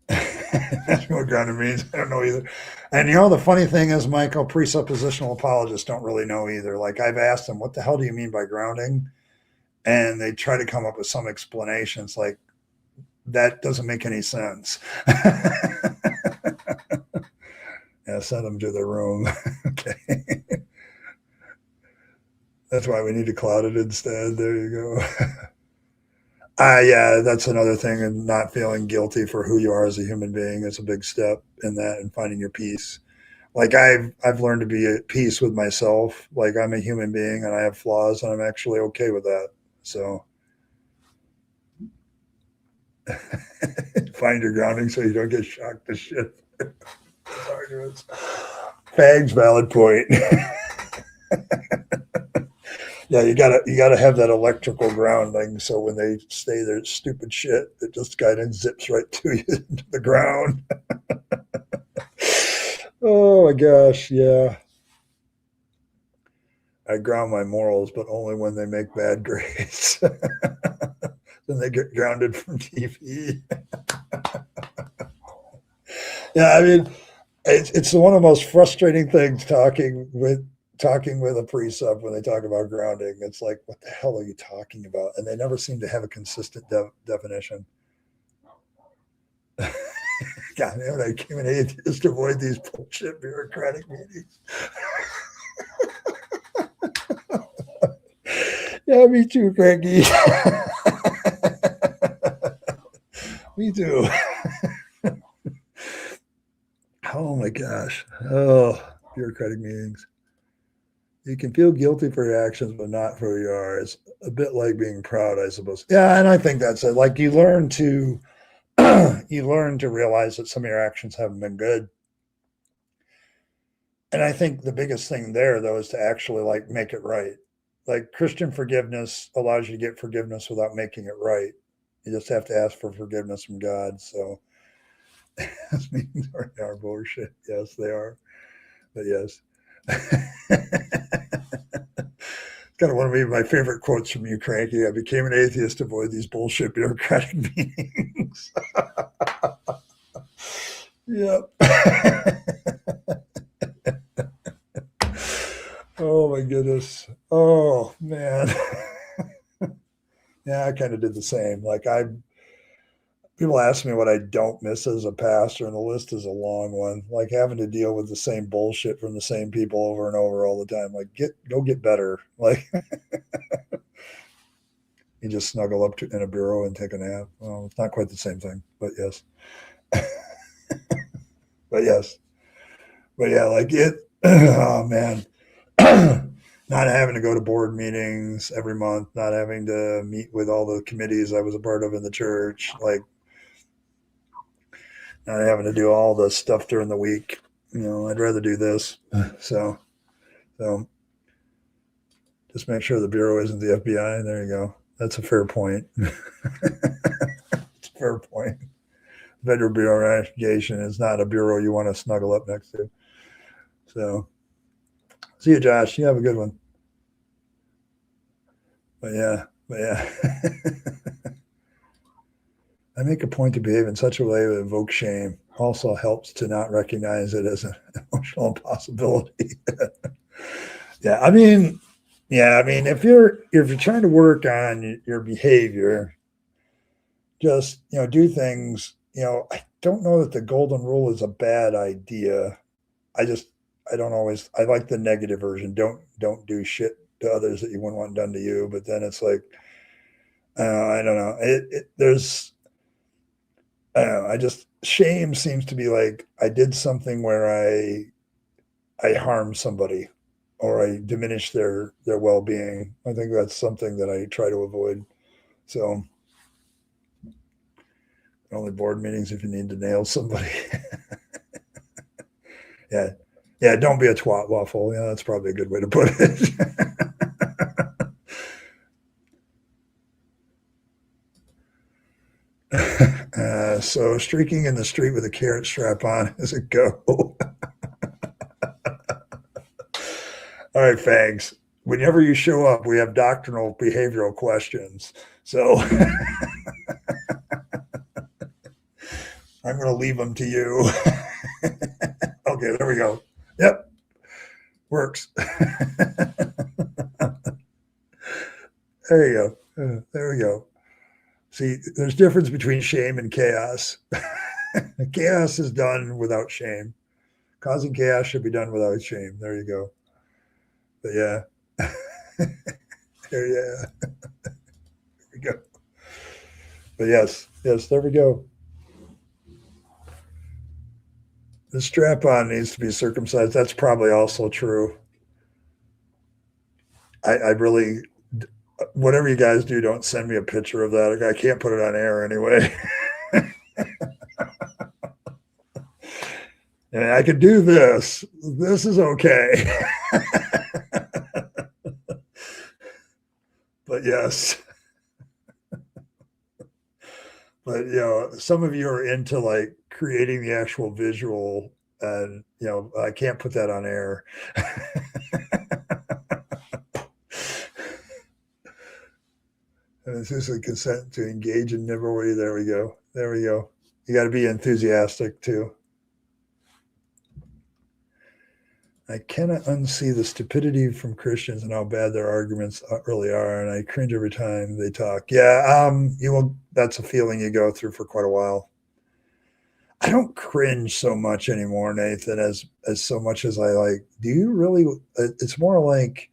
That's what grounded means. I don't know either. And the funny thing is, Michael, presuppositional apologists don't really know either. Like I've asked them, what the hell do you mean by grounding? And they try to come up with some explanations like that doesn't make any sense. Yeah, send them to their room. Okay. That's why we need to cloud it instead. There you go. Yeah, that's another thing, and not feeling guilty for who you are as a human being is a big step in that, and finding your peace. Like I've learned to be at peace with myself. Like I'm a human being and I have flaws, and I'm actually okay with that. So find your grounding so you don't get shocked to shit. Arguments. Fag's valid point. Yeah, you gotta have that electrical grounding, so when they say their stupid shit, it just kind of zips right to you into the ground. Oh my gosh, yeah. I ground my morals, but only when they make bad grades. Then they get grounded from TV. Yeah, I mean, it's one of the most frustrating things talking with a pre-sub when they talk about grounding. It's like, what the hell are you talking about? And they never seem to have a consistent definition. God damn it, I became an atheist to avoid these bullshit bureaucratic meetings. Yeah, me too, Cranky. Me too. Oh my gosh. Oh, bureaucratic meetings. You can feel guilty for your actions, but not for who you are. It's a bit like being proud, I suppose. Yeah, and I think that's it. Like you learn to realize that some of your actions haven't been good. And I think the biggest thing there though is to actually like make it right. Like Christian forgiveness allows you to get forgiveness without making it right. You just have to ask for forgiveness from God. So these meetings are bullshit. Yes, they are. But yes. Kind of one of my favorite quotes from you, Cranky. I became an atheist to avoid these bullshit bureaucratic meetings. Yep. Oh my goodness. Oh man. Yeah, I kind of did the same. Like People ask me what I don't miss as a pastor, and the list is a long one. Like having to deal with the same bullshit from the same people over and over all the time. Like go get better. Like you just snuggle up in a bureau and take a nap. Well, it's not quite the same thing, but yes. But yes. But yeah, like it. Oh man. Not having to go to board meetings every month, not having to meet with all the committees I was a part of in the church, like not having to do all the stuff during the week. I'd rather do this. So, so just make sure the bureau isn't the FBI. There you go. That's a fair point. It's a fair point. Federal Bureau of Investigation is not a bureau you want to snuggle up next to. So, see you, Josh. You have a good one. But yeah. I make a point to behave in such a way that evokes shame. Also helps to not recognize it as an emotional impossibility. Yeah, I mean, if you're trying to work on your behavior, just do things. I don't know that the golden rule is a bad idea. I don't always. I like the negative version. Don't do shit to others that you wouldn't want done to you. But then it's like, I don't know. There's. I don't know. Shame seems to be like I did something where I harmed somebody or I diminish their well-being. I think that's something that I try to avoid. So only board meetings if you need to nail somebody. Yeah, don't be a twat waffle. Yeah, that's probably a good way to put it. So streaking in the street with a carrot strap on is a go. All right, Fags. Whenever you show up, we have doctrinal behavioral questions. So I'm going to leave them to you. Okay, there we go. Yep. Works. There you go. There we go. See, there's difference between shame and chaos. Chaos is done without shame. Causing chaos should be done without shame. There you go. But yeah. There we go. But yes, there we go. The strap-on needs to be circumcised. That's probably also true. I really, whatever you guys do, don't send me a picture of that. I can't put it on air anyway. And I could do this. This is okay. But yes. But some of you are into like creating the actual visual, and I can't put that on air. And it's just a consent to engage in nibbery. There we go. You got to be enthusiastic too. I cannot unsee the stupidity from Christians and how bad their arguments really are, and I cringe every time they talk. Yeah, that's a feeling you go through for quite a while. I don't cringe so much anymore, Nathan, as so much as I like. Do you really? It's more like,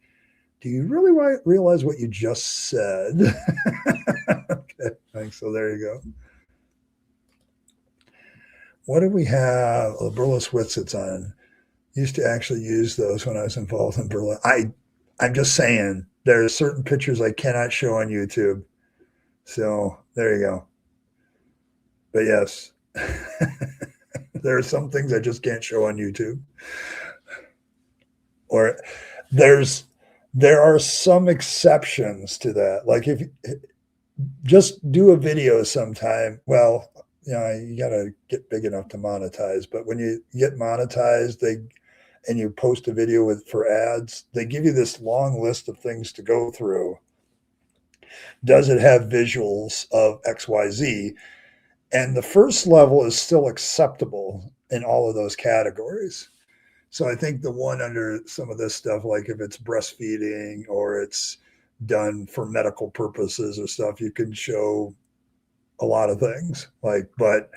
do you really realize what you just said? Okay, thanks. So there you go. What do we have? Burles Whitsits on. Used to actually use those when I was involved in Berlin. I'm just saying there are certain pictures I cannot show on YouTube. So there you go. But yes, there are some things I just can't show on YouTube. Or there are some exceptions to that. Like if just do a video sometime. Well, you got to get big enough to monetize. But when you get monetized, and you post a video for ads, they give you this long list of things to go through. Does it have visuals of XYZ? And the first level is still acceptable in all of those categories. So I think the one under some of this stuff, like if it's breastfeeding or it's done for medical purposes or stuff, you can show a lot of things. Like, but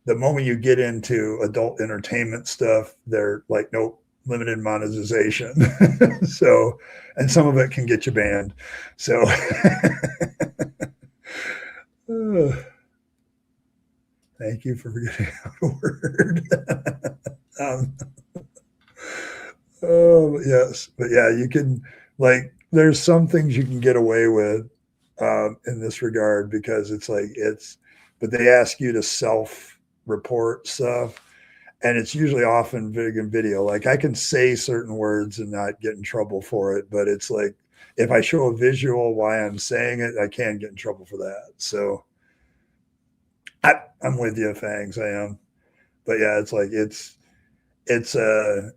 the moment you get into adult entertainment stuff, they're like, nope, limited monetization. So, and some of it can get you banned. So, thank you for getting out a word. um, oh, yes. But yeah, you can, like, there's some things you can get away with in this regard because it's like, but they ask you to self report stuff. And it's usually often video. Like I can say certain words and not get in trouble for it, but it's like if I show a visual why I'm saying it, I can get in trouble for that. So I'm with you, Fangs. I am. But yeah, it's like it's a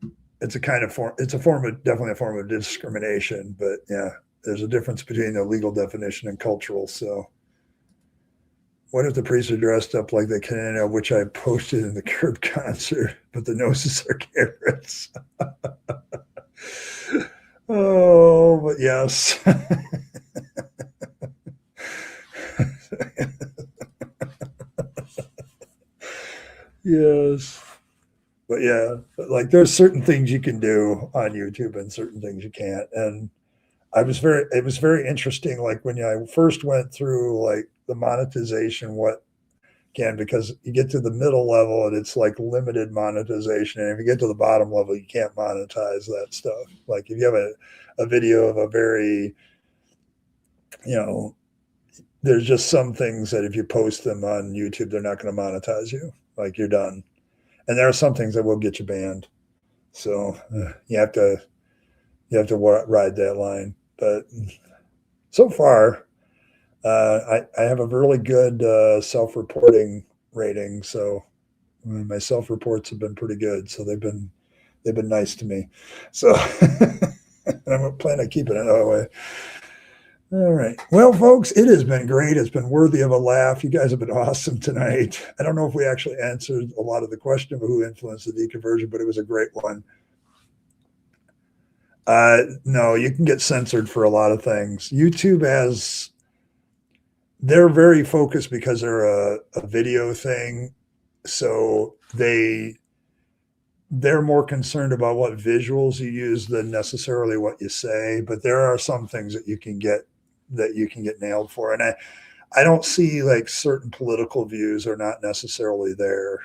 kind of form. It's a form of definitely a form of discrimination. But yeah, there's a difference between the legal definition and cultural. So. What if the priests are dressed up like the Canada, which I posted in the Curb concert, but the noses are carrots? Oh, but yes. Yes. But yeah, like there's certain things you can do on YouTube and certain things you can't. And it was very interesting. Like when I first went through like the monetization, what can, because you get to the middle level and it's like limited monetization. And if you get to the bottom level, you can't monetize that stuff. Like if you have a video of a very, there's just some things that if you post them on YouTube, they're not going to monetize you. Like you're done. And there are some things that will get you banned. So you have to ride that line. But so far, I have a really good self-reporting rating. So my self-reports have been pretty good. So they've been nice to me. So I'm planning on keeping it that way. All right. Well, folks, it has been great. It's been worthy of a laugh. You guys have been awesome tonight. I don't know if we actually answered a lot of the question of who influenced the deconversion, but it was a great one. No, you can get censored for a lot of things. YouTube they're very focused because they're a video thing. So they're more concerned about what visuals you use than necessarily what you say. But there are some things that you can get nailed for. And I don't see like certain political views are not necessarily there.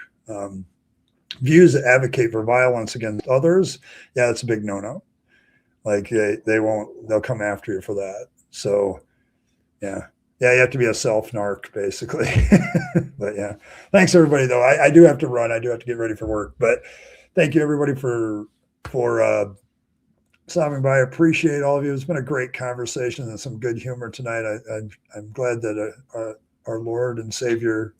Views that advocate for violence against others, yeah, that's a big no-no. Like they'll come after you for that. So yeah, you have to be a self-narc basically. But yeah, thanks everybody though. I do have to run. I do have to get ready for work, but thank you everybody for stopping by. I appreciate all of you. It's been a great conversation and some good humor tonight. I'm glad that our Lord and Savior,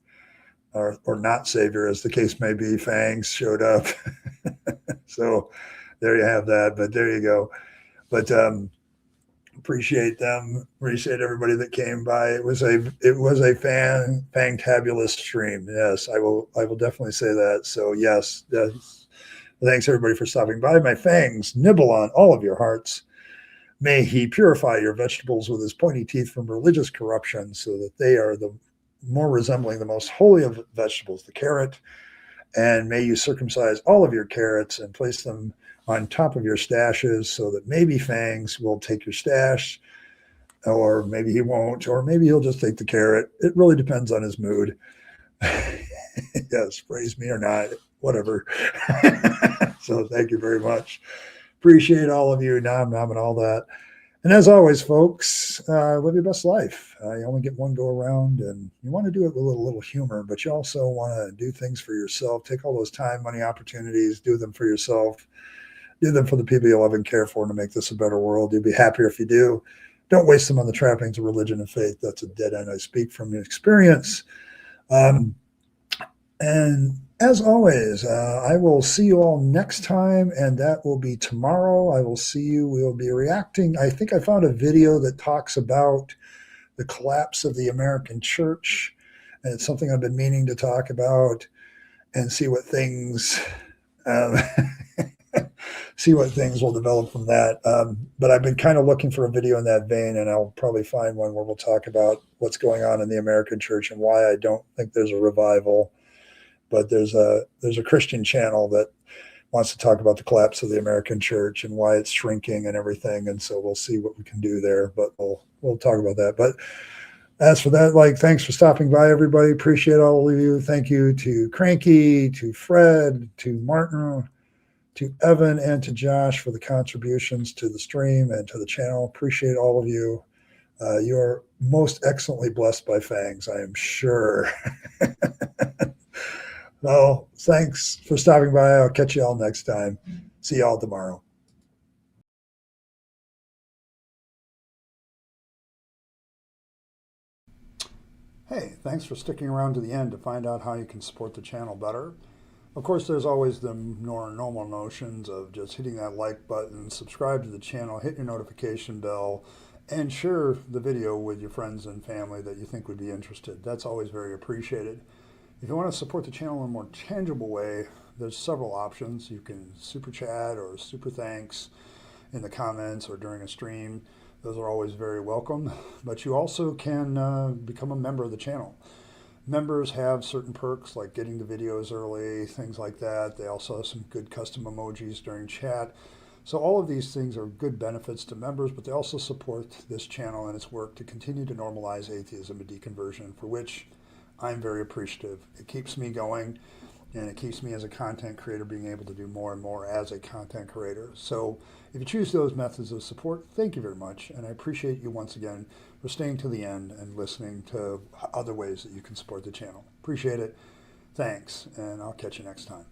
or not Savior as the case may be, Fangs showed up. So there you have that, but there you go. But appreciate them. Appreciate everybody that came by. It was a fantabulous stream. Yes, I will definitely say that. So yes, thanks everybody for stopping by. My fangs nibble on all of your hearts. May he purify your vegetables with his pointy teeth from religious corruption, so that they are the more resembling the most holy of vegetables, the carrot. And may you circumcise all of your carrots and place them on top of your stashes, so that maybe Fangs will take your stash, or maybe he won't, or maybe he'll just take the carrot. It really depends on his mood. Yes, praise me or not, whatever. So thank you very much. Appreciate all of you, nom and all that. And as always, folks, live your best life. You only get one go around, and you want to do it with a little humor, but you also want to do things for yourself. Take all those time, money, opportunities, do them for yourself. Do them for the people you love and care for, to make this a better world. You'll be happier if you do. Don't waste them on the trappings of religion and faith. That's a dead end. I speak from experience. And as always, I will see you all next time, and that will be tomorrow. I will see you. We'll be reacting. I think I found a video that talks about the collapse of the American church, and it's something I've been meaning to talk about and see what things see what things will develop from that. But I've been kind of looking for a video in that vein, and I'll probably find one where we'll talk about what's going on in the American church and why I don't think there's a revival. But there's a Christian channel that wants to talk about the collapse of the American church and why it's shrinking and everything. And so we'll see what we can do there, but we'll talk about that. But as for that, like, thanks for stopping by, everybody. Appreciate all of you. Thank you to Cranky, to Fred, to Martin, to Evan, and to Josh for the contributions to the stream and to the channel. Appreciate all of you. You are most excellently blessed by fangs, I am sure. Well, thanks for stopping by. I'll catch you all next time. See y'all tomorrow. Hey, thanks for sticking around to the end to find out how you can support the channel better. Of course, there's always the more normal notions of just hitting that like button, subscribe to the channel, hit your notification bell, and share the video with your friends and family that you think would be interested. That's always very appreciated. If you want to support the channel in a more tangible way, there's several options. You can super chat or super thanks in the comments or during a stream. Those are always very welcome. But you also can become a member of the channel. Members have certain perks like getting the videos early, things like that. They also have some good custom emojis during chat. So all of these things are good benefits to members, but they also support this channel and its work to continue to normalize atheism and deconversion, for which I'm very appreciative. It keeps me going, and it keeps me as a content creator being able to do more and more as a content creator. So if you choose those methods of support, thank you very much. And I appreciate you once again for staying to the end and listening to other ways that you can support the channel. Appreciate it. Thanks, and I'll catch you next time.